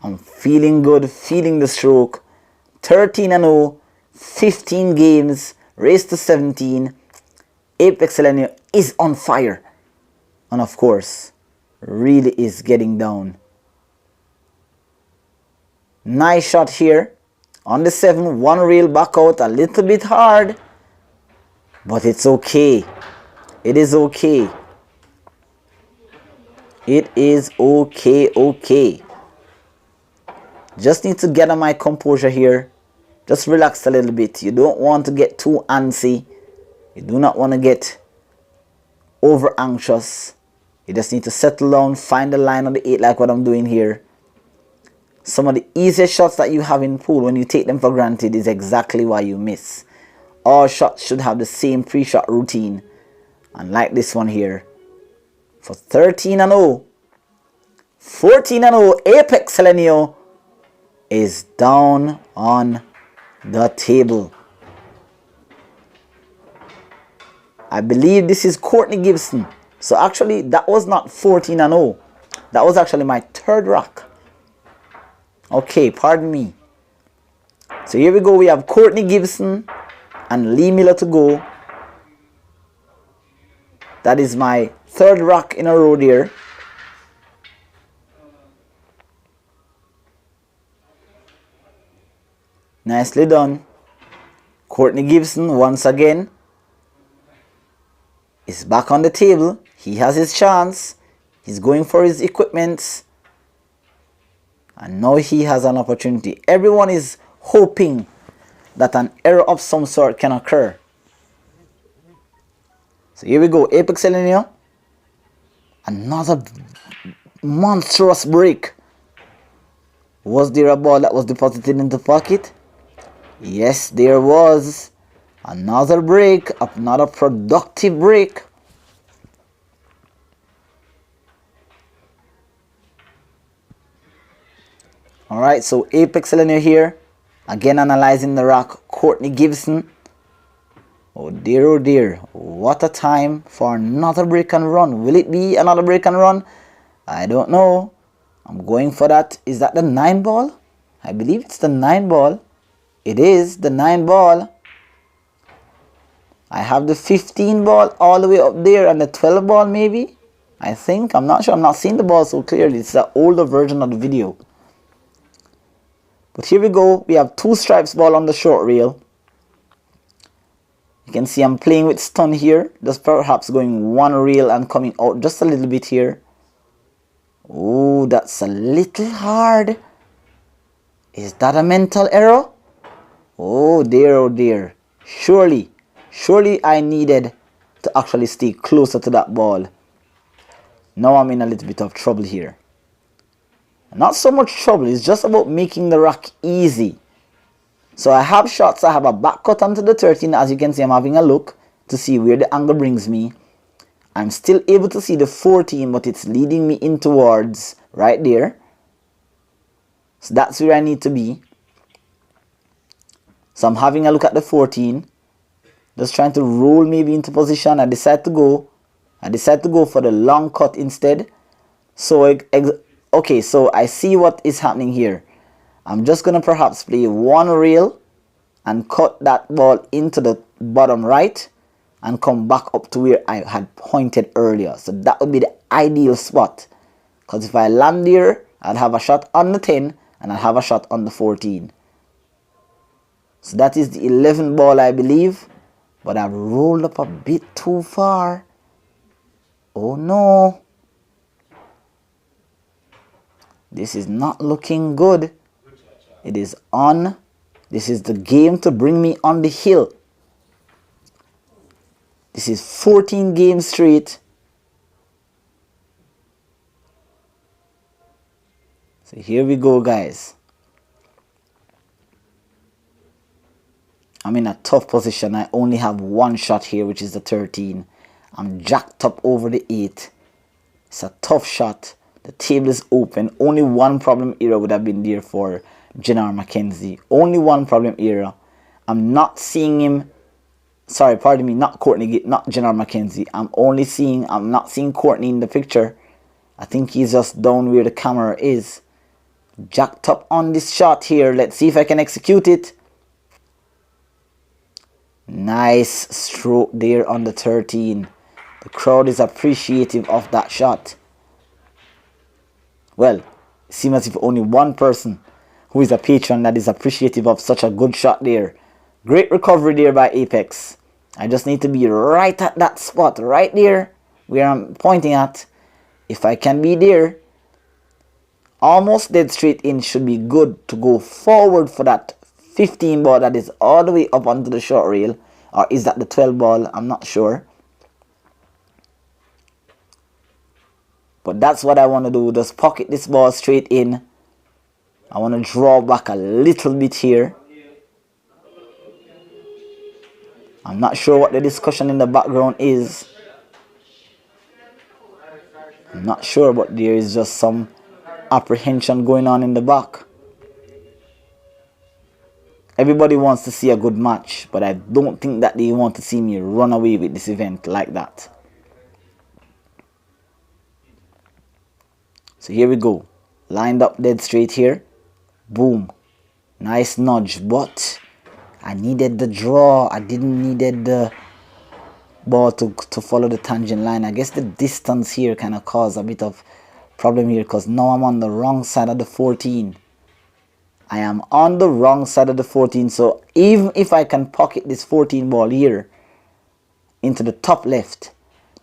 I'm feeling good, feeling the stroke. 13-0, 15 games, race to 17. APEXELGENIO is on fire. And of course, really is getting down. Nice shot here. On the 7, one reel back out, a little bit hard. But it's okay. It is okay. It is okay. Just need to get on my composure here. Just relax a little bit. You don't want to get too antsy. You do not want to get over anxious. You just need to settle down, find the line on the 8 like what I'm doing here. Some of the easiest shots that you have in pool, when you take them for granted, is exactly why you miss. All shots should have the same pre-shot routine. And like this one here, for 13-0, 14-0, APEXELGENIO is down on the table. I believe this is Courtney Gibson. So actually, that was not 14-0. That was actually my third rock. Okay, pardon me. So here we go. We have Courtney Gibson and Lee Miller to go. That is my third rock in a row there. Nicely done. Courtney Gibson once again is back on the table. He has his chance. He's going for his equipment. And now he has an opportunity. Everyone is hoping that an error of some sort can occur. So here we go. APEXELGENIO. Another monstrous break. Was there a ball that was deposited into the pocket? Yes, there was. Another break. Another productive break. Alright, so APEXELGENIO here. Again analyzing the rock. Courtney Gibson. Oh dear, what a time for another break and run. Will it be another break and run? I don't know. I'm going for that. Is that the 9 ball? I believe it's the 9 ball. It is the 9 ball. I have the 15 ball all the way up there and the 12 ball maybe. I think. I'm not sure. I'm not seeing the ball so clearly. It's the older version of the video. But here we go. We have 2 stripes ball on the short reel. You can see I'm playing with stun here. Just perhaps going 1 reel and coming out just a little bit here. Oh, that's a little hard. Is that a mental error? Oh dear. Surely I needed to actually stay closer to that ball. Now I'm in a little bit of trouble here. Not so much trouble, it's just about making the rock easy. So I have shots, I have a back cut onto the 13. As you can see, I'm having a look to see where the angle brings me. I'm still able to see the 14, but it's leading me in towards right there. So that's where I need to be. So I'm having a look at the 14. Just trying to roll maybe into position. I decide to go for the long cut instead. So okay, so I see what is happening here. I'm just going to perhaps play 1 reel and cut that ball into the bottom right and come back up to where I had pointed earlier. So that would be the ideal spot. Because if I land there, I'd have a shot on the 10 and I'd have a shot on the 14. So that is the 11 ball, I believe. But I've rolled up a bit too far. Oh no. This is not looking good. It is on. This is the game to bring me on the hill. This is 14 games straight. So here we go, guys. I'm in a tough position. I only have 1 shot here, which is the 13. I'm jacked up over the 8. It's a tough shot. The table is open. Only 1 problem area would have been there for Jennar McKenzie. Only 1 problem area. I'm not seeing him. Sorry, pardon me, not Courtney, not Jennar McKenzie. I'm not seeing Courtney in the picture. I think he's just down where the camera is. Jacked up on this shot here. Let's see if I can execute it. Nice stroke there on the 13. The crowd is appreciative of that shot. Well, it seems as if only one person who is a patron that is appreciative of such a good shot there. Great recovery there by Apex. I just need to be right at that spot, right there where I'm pointing at. If I can be there, almost dead straight in should be good to go forward for that 15 ball that is all the way up onto the short rail. Or is that the 12 ball? I'm not sure. But that's what I want to do. Just pocket this ball straight in. I want to draw back a little bit here. I'm not sure what the discussion in the background is. I'm not sure, but there is just some apprehension going on in the back. Everybody wants to see a good match, but I don't think that they want to see me run away with this event like that. So here we go. Lined up dead straight here. Boom. Nice nudge, but I needed the draw. I didn't needed the ball to follow the tangent line. I guess the distance here kind of caused a bit of problem here because now I'm on the wrong side of the 14. I am on the wrong side of the 14, so even if I can pocket this 14 ball here into the top left,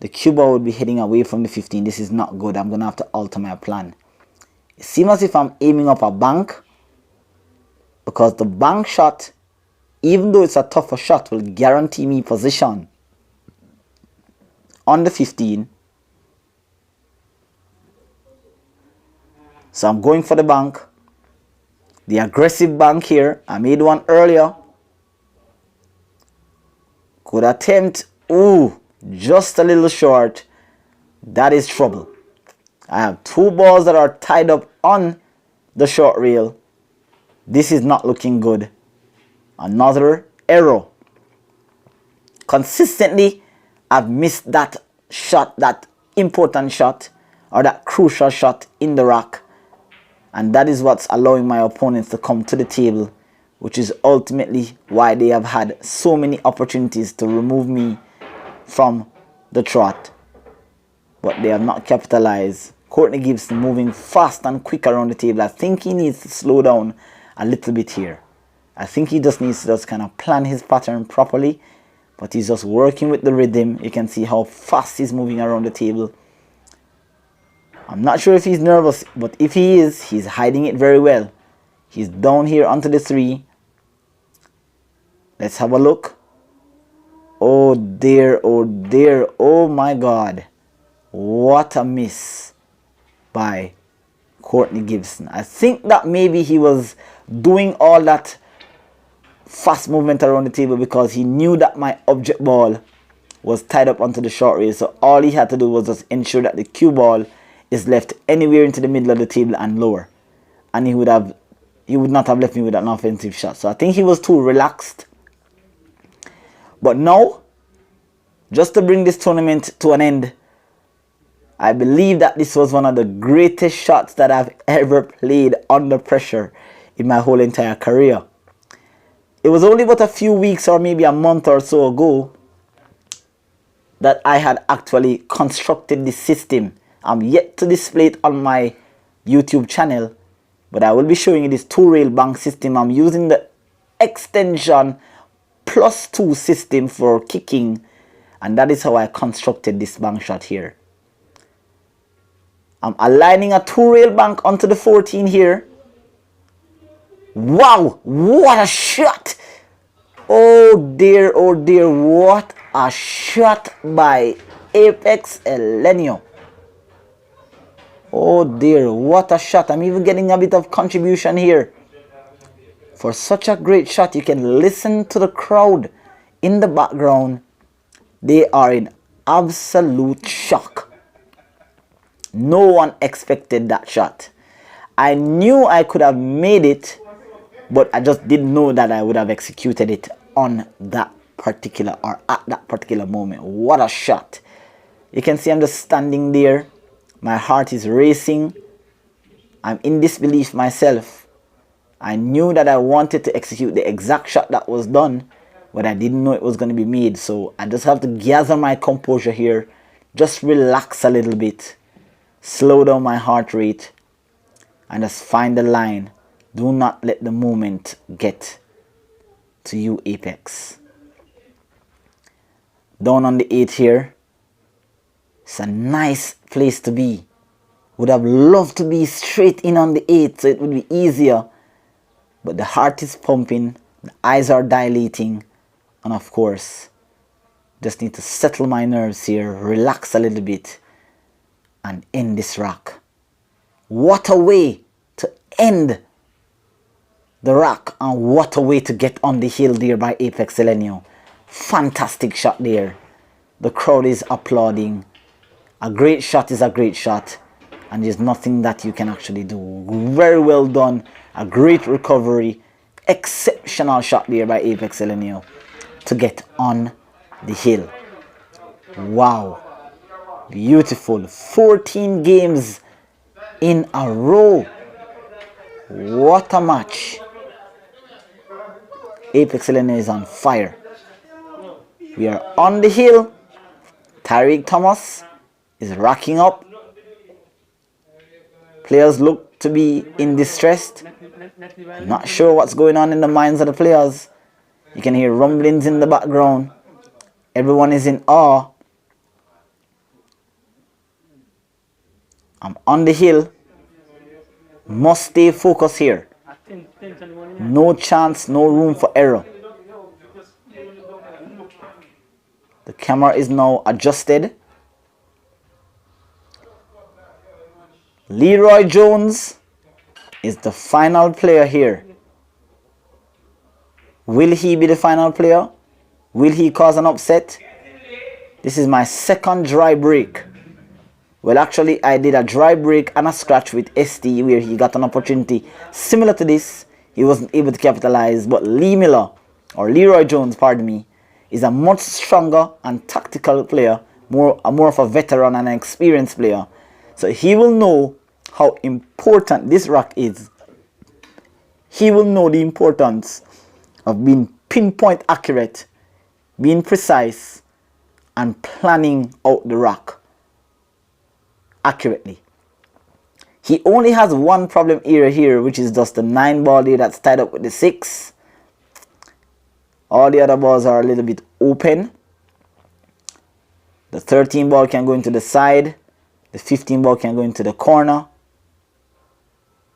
the cue ball would be heading away from the 15. This is not good. I'm going to have to alter my plan. It seems as if I'm aiming up a bank, because the bank shot, even though it's a tougher shot, will guarantee me position on the 15. So I'm going for the bank. The aggressive bank here. I made one earlier. Good attempt. Ooh, just a little short. That is trouble. I have two balls that are tied up on the short rail. This is not looking good. Another error. Consistently, I've missed that shot, that important shot, or that crucial shot in the rack. And that is what's allowing my opponents to come to the table, which is ultimately why they have had so many opportunities to remove me from the trot. But they have not capitalized. Courtney Gibson moving fast and quick around the table. I think he needs to slow down a little bit here. I think he just needs to just kind of plan his pattern properly. But he's just working with the rhythm. You can see how fast he's moving around the table. I'm not sure if he's nervous, but if he is, he's hiding it very well. He's down here onto the 3. Let's have a look. Oh dear, oh dear, oh my God. What a miss by Courtney Gibson. I think that maybe he was doing all that fast movement around the table because he knew that my object ball was tied up onto the short rail. So all he had to do was just ensure that the cue ball is left anywhere into the middle of the table and lower, and he would not have left me with an offensive shot. So I think he was too relaxed. But now, just to bring this tournament to an end, I believe that this was one of the greatest shots that I've ever played under pressure in my whole entire career. It was only but a few weeks or maybe a month or so ago that I had actually constructed this system. I'm yet to display it on my YouTube channel, but I will be showing you this 2-rail bank system. I'm using the extension +2 system for kicking, and that is how I constructed this bank shot here. I'm aligning a 2-rail bank onto the 14 here. Wow, what a shot! Oh dear, what a shot by APEXELGENIO. Oh dear, what a shot. I'm even getting a bit of contribution here. For such a great shot, you can listen to the crowd in the background. They are in absolute shock. No one expected that shot. I knew I could have made it, but I just didn't know that I would have executed it on that particular or at that particular moment. What a shot. You can see I'm just standing there. My heart is racing, I'm in disbelief myself. I knew that I wanted to execute the exact shot that was done, but I didn't know it was going to be made. So I just have to gather my composure here. Just relax a little bit. Slow down my heart rate. And just find the line. Do not let the moment get to you, Apex. Down on the 8 here. It's a nice place to be. Would have loved to be straight in on the 8 so it would be easier. But the heart is pumping. The eyes are dilating. And of course, just need to settle my nerves here. Relax a little bit. And end this rock. What a way to end the rock, and what a way to get on the hill there by APEXELGENIO. Fantastic shot there. The crowd is applauding. A great shot is a great shot, and there's nothing that you can actually do. Very well done. A great recovery. Exceptional shot there by APEXELGENIO to get on the hill. Wow. Beautiful. 14 games in a row. What a match. APEXELGENIO is on fire. We are on the hill. Tyreek Thomas is racking up. Players look to be in distress. Not sure what's going on in the minds of the players. You can hear rumblings in the background. Everyone is in awe. I'm on the hill. Must stay focused here. No chance, no room for error. The camera is now adjusted. Leroy Jones is the final player here. Will he be the final player? Will he cause an upset? This is my second dry break. Well, actually, I did a dry break and a scratch with ST where he got an opportunity similar to this. He wasn't able to capitalize, but Leroy Jones, pardon me, is a much stronger and tactical player, more of a veteran and an experienced player. So he will know how important this rock is. He will know the importance of being pinpoint accurate, being precise, and planning out the rock accurately. He only has one problem area here, which is just the 9 ball there that's tied up with the 6. All the other balls are a little bit open. The 13 ball can go into the side. The 15 ball can go into the corner.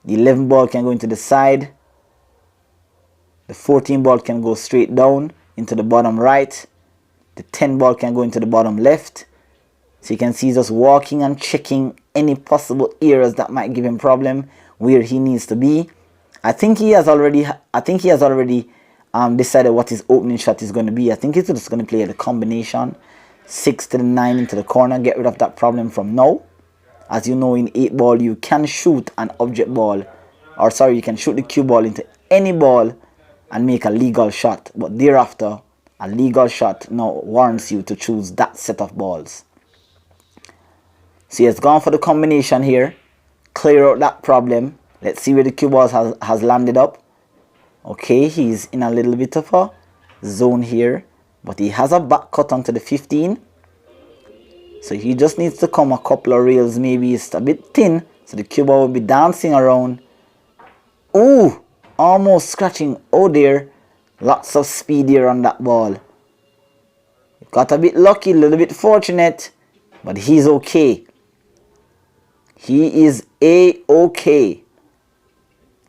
The 11 ball can go into the side. The 14 ball can go straight down into the bottom right. The 10 ball can go into the bottom left. So you can see he's just walking and checking any possible areas that might give him problem where he needs to be. I think he has already decided what his opening shot is going to be. I think he's just going to play the combination 6 to the 9 into the corner, get rid of that problem from now. As you know, in 8 ball you can shoot an object ball, or sorry, you can shoot the cue ball into any ball and make a legal shot, but thereafter a legal shot now warrants you to choose that set of balls. So he has gone for the combination here. Clear out that problem. Let's see where the cue ball has landed up. Okay, he's in a little bit of a zone here, but he has a back cut onto the 15. So he just needs to come a couple of rails. Maybe it's a bit thin, so the cue ball will be dancing around. Ooh, almost scratching. Oh dear, lots of speed here on that ball. Got a bit lucky, a little bit fortunate, but he's okay. He is A-okay.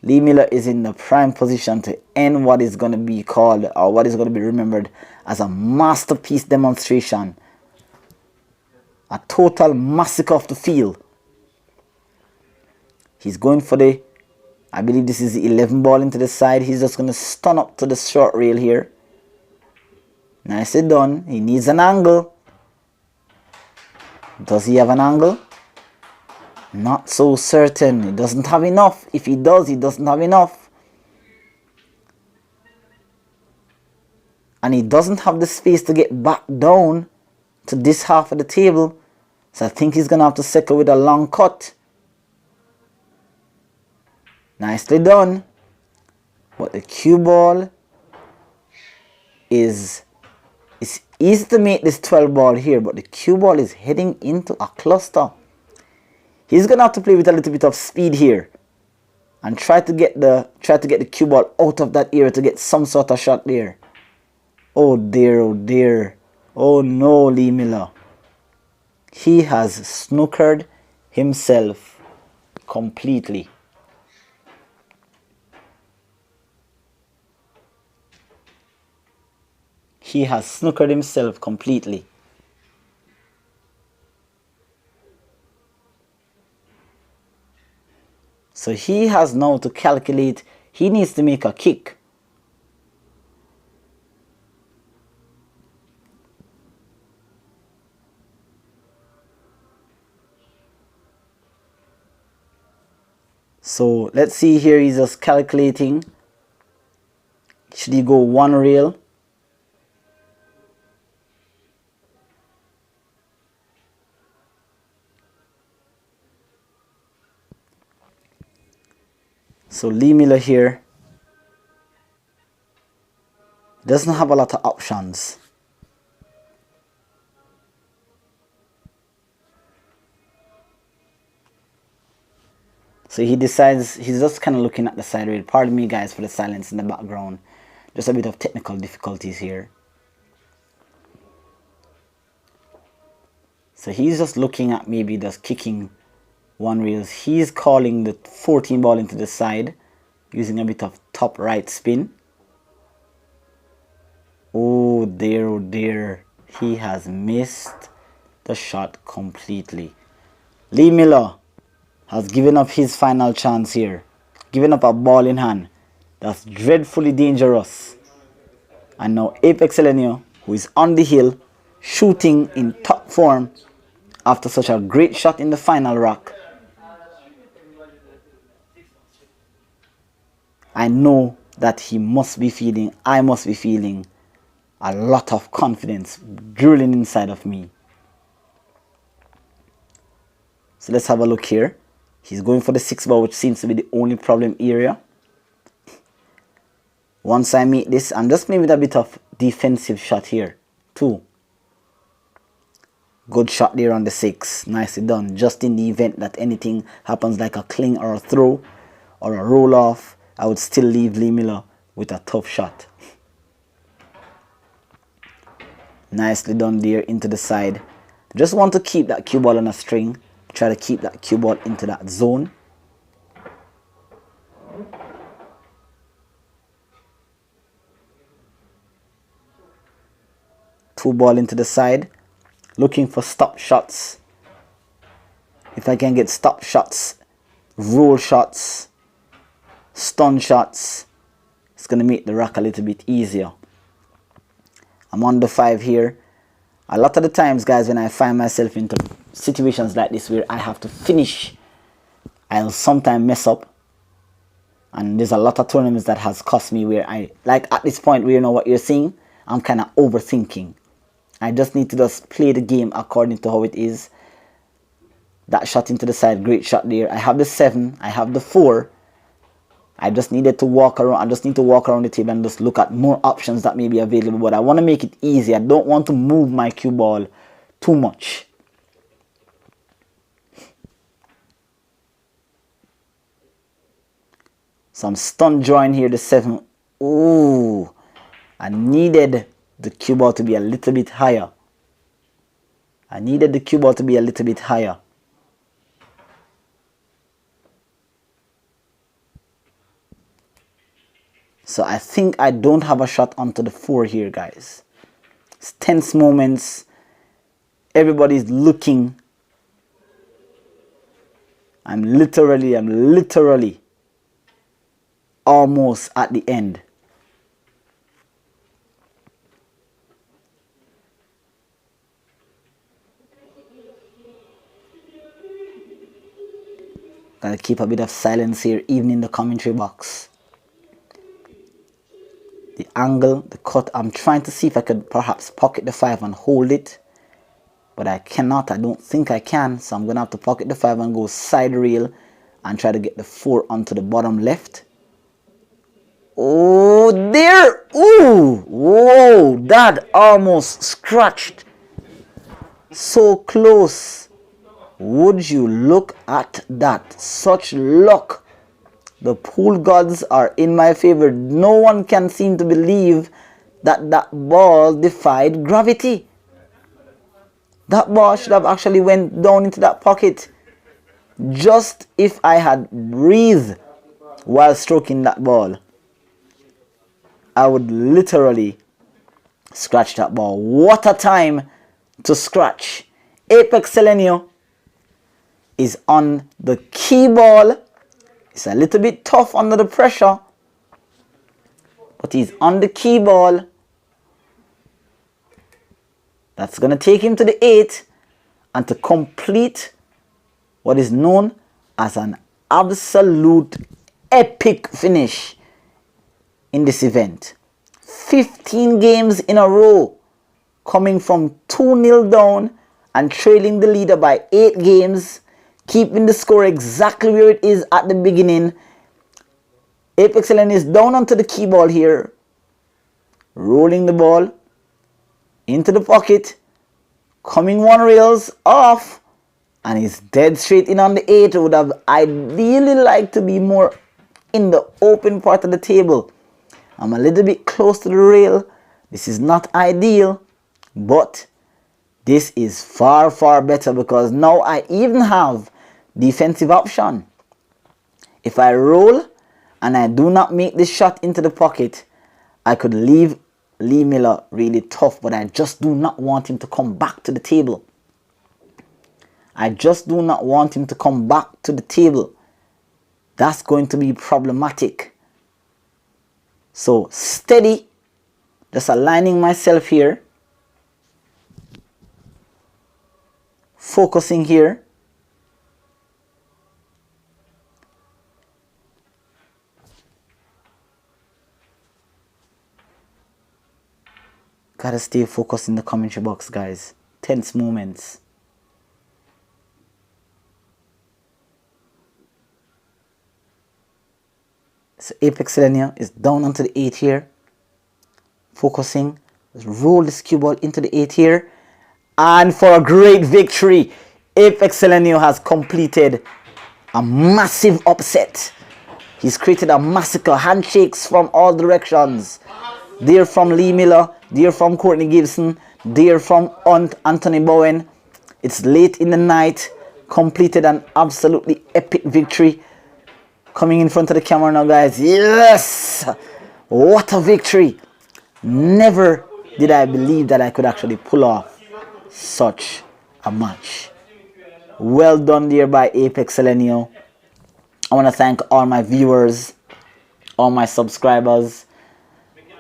Lee Miller is in the prime position to end what is going to be called, or what is going to be remembered as a masterpiece demonstration. A total massacre of the field. He's going for the, I believe this is the 11 ball into the side. He's just going to stun up to the short rail here. Nicely done. He needs an angle. Does he have an angle? Not so certain. He doesn't have enough. If he does, he doesn't have enough. And he doesn't have the space to get back down to this half of the table. So I think he's going to have to settle with a long cut. Nicely done. But the cue ball is, it's easy to make this 12 ball here, but the cue ball is heading into a cluster. He's gonna have to play with a little bit of speed here and try to get the cue ball out of that area to get some sort of shot there. Oh dear, oh dear. Oh no, Lee Miller. He has snookered himself completely. He has snookered himself completely. So he has now to calculate. He needs to make a kick. So let's see here, he's just calculating. Should he go one rail? So Lee Miller here doesn't have a lot of options. So he decides, he's just kind of looking at the side rail. Pardon me guys for the silence in the background. Just a bit of technical difficulties here. So he's just looking at maybe just kicking one rails. He's calling the 14 ball into the side using a bit of top right spin. Oh dear, oh dear. He has missed the shot completely. Lee Miller has given up his final chance here. Given up a ball in hand. That's dreadfully dangerous. And now APEXELGENIO, who is on the hill, shooting in top form after such a great shot in the final rack. I know that he must be feeling, I must be feeling a lot of confidence drilling inside of me. So let's have a look here. He's going for the 6 ball, which seems to be the only problem area. Once I make this, I'm just playing with a bit of defensive shot here. 2. Good shot there on the 6. Nicely done. Just in the event that anything happens like a cling or a throw or a roll off, I would still leave Lee Miller with a tough shot. Nicely done there into the side. Just want to keep that cue ball on a string. Try to keep that cue ball into that zone. Two ball into the side. Looking for stop shots. If I can get stop shots, roll shots, stun shots, it's going to make the rack a little bit easier. I'm on the 5 here. A lot of the times, guys, when I find myself into situations like this where I have to finish, I'll sometimes mess up. And there's a lot of tournaments that has cost me where I, like at this point where you know what you're seeing, I'm kind of overthinking. I just need to just play the game according to how it is. That shot into the side, great shot there. I have the 7, I have the 4. I just needed to walk around. I just need to walk around the table and just look at more options that may be available. But I want to make it easy. I don't want to move my cue ball too much. Some stun join here, the 7. Ooh, I needed the cue ball to be a little bit higher. I needed the cue ball to be a little bit higher. So I think I don't have a shot onto the 4 here, guys. It's tense moments. Everybody's looking. I'm literally almost at the end. Gotta keep a bit of silence here, even in the commentary box. The angle, the cut, I'm trying to see if I could perhaps pocket the 5 and hold it. But I cannot, I don't think I can. So I'm going to have to pocket the 5 and go side rail and try to get the 4 onto the bottom left. Oh, there! Ooh! Whoa! That almost scratched. So close. Would you look at that? Such luck. The pool gods are in my favor. No one can seem to believe that that ball defied gravity. That ball should have actually went down into that pocket. Just if I had breathed while stroking that ball, I would literally scratch that ball. What a time to scratch. APEXELGENIO is on the key ball. It's a little bit tough under the pressure, but he's on the key ball. That's going to take him to the 8 and to complete what is known as an absolute epic finish in this event. 15 games in a row, coming from 2-0 down and trailing the leader by 8 games, keeping the score exactly where it is at the beginning. APEXELGENIO is down onto the key ball here, rolling the ball into the pocket, coming 1 rails off, and he's dead straight in on the 8. Would have ideally liked to be more in the open part of the table. I'm a little bit close to the rail. This is not ideal, but this is far, far better because now I even have defensive option. If I roll and I do not make this shot into the pocket, I could leave Lee Miller really tough, but I just do not want him to come back to the table. I just do not want him to come back to the table. That's going to be problematic. So steady, just aligning myself here, focusing here. Gotta stay focused in the commentary box, guys. Tense moments. So APEXELGENIO is down onto the 8 here. Focusing. Let's roll this cue ball into the 8 here. And for a great victory, APEXELGENIO has completed a massive upset. He's created a massacre. Handshakes from all directions. There from Lee Miller. There from Courtney Gibson. There from Anthony Bowen. It's late in the night. Completed an absolutely epic victory. Coming in front of the camera now, guys. Yes! What a victory. Never did I believe that I could actually pull off such a match. Well done there by APEXELGENIO. I want to thank all my viewers, all my subscribers.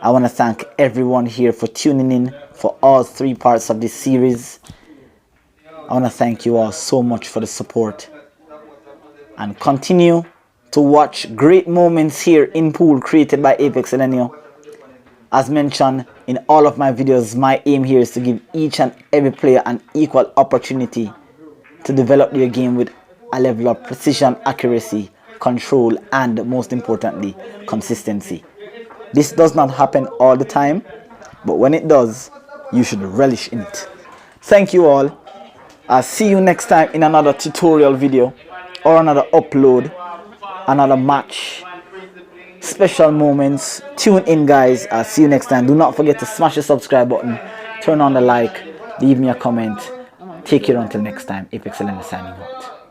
I want to thank everyone here for tuning in for all 3 parts of this series. I want to thank you all so much for the support. And continue to watch great moments here in pool created by APEXELGENIO. As mentioned in all of my videos, my aim here is to give each and every player an equal opportunity to develop their game with a level of precision, accuracy, control, and most importantly, consistency. This does not happen all the time, but when it does, you should relish in it. Thank you all. I'll see you next time in another tutorial video or another upload, another match, special moments. Tune in, guys. I'll see you next time. Do not forget to smash the subscribe button, turn on the like, leave me a comment. Take care until next time. APEXELGENIO signing out.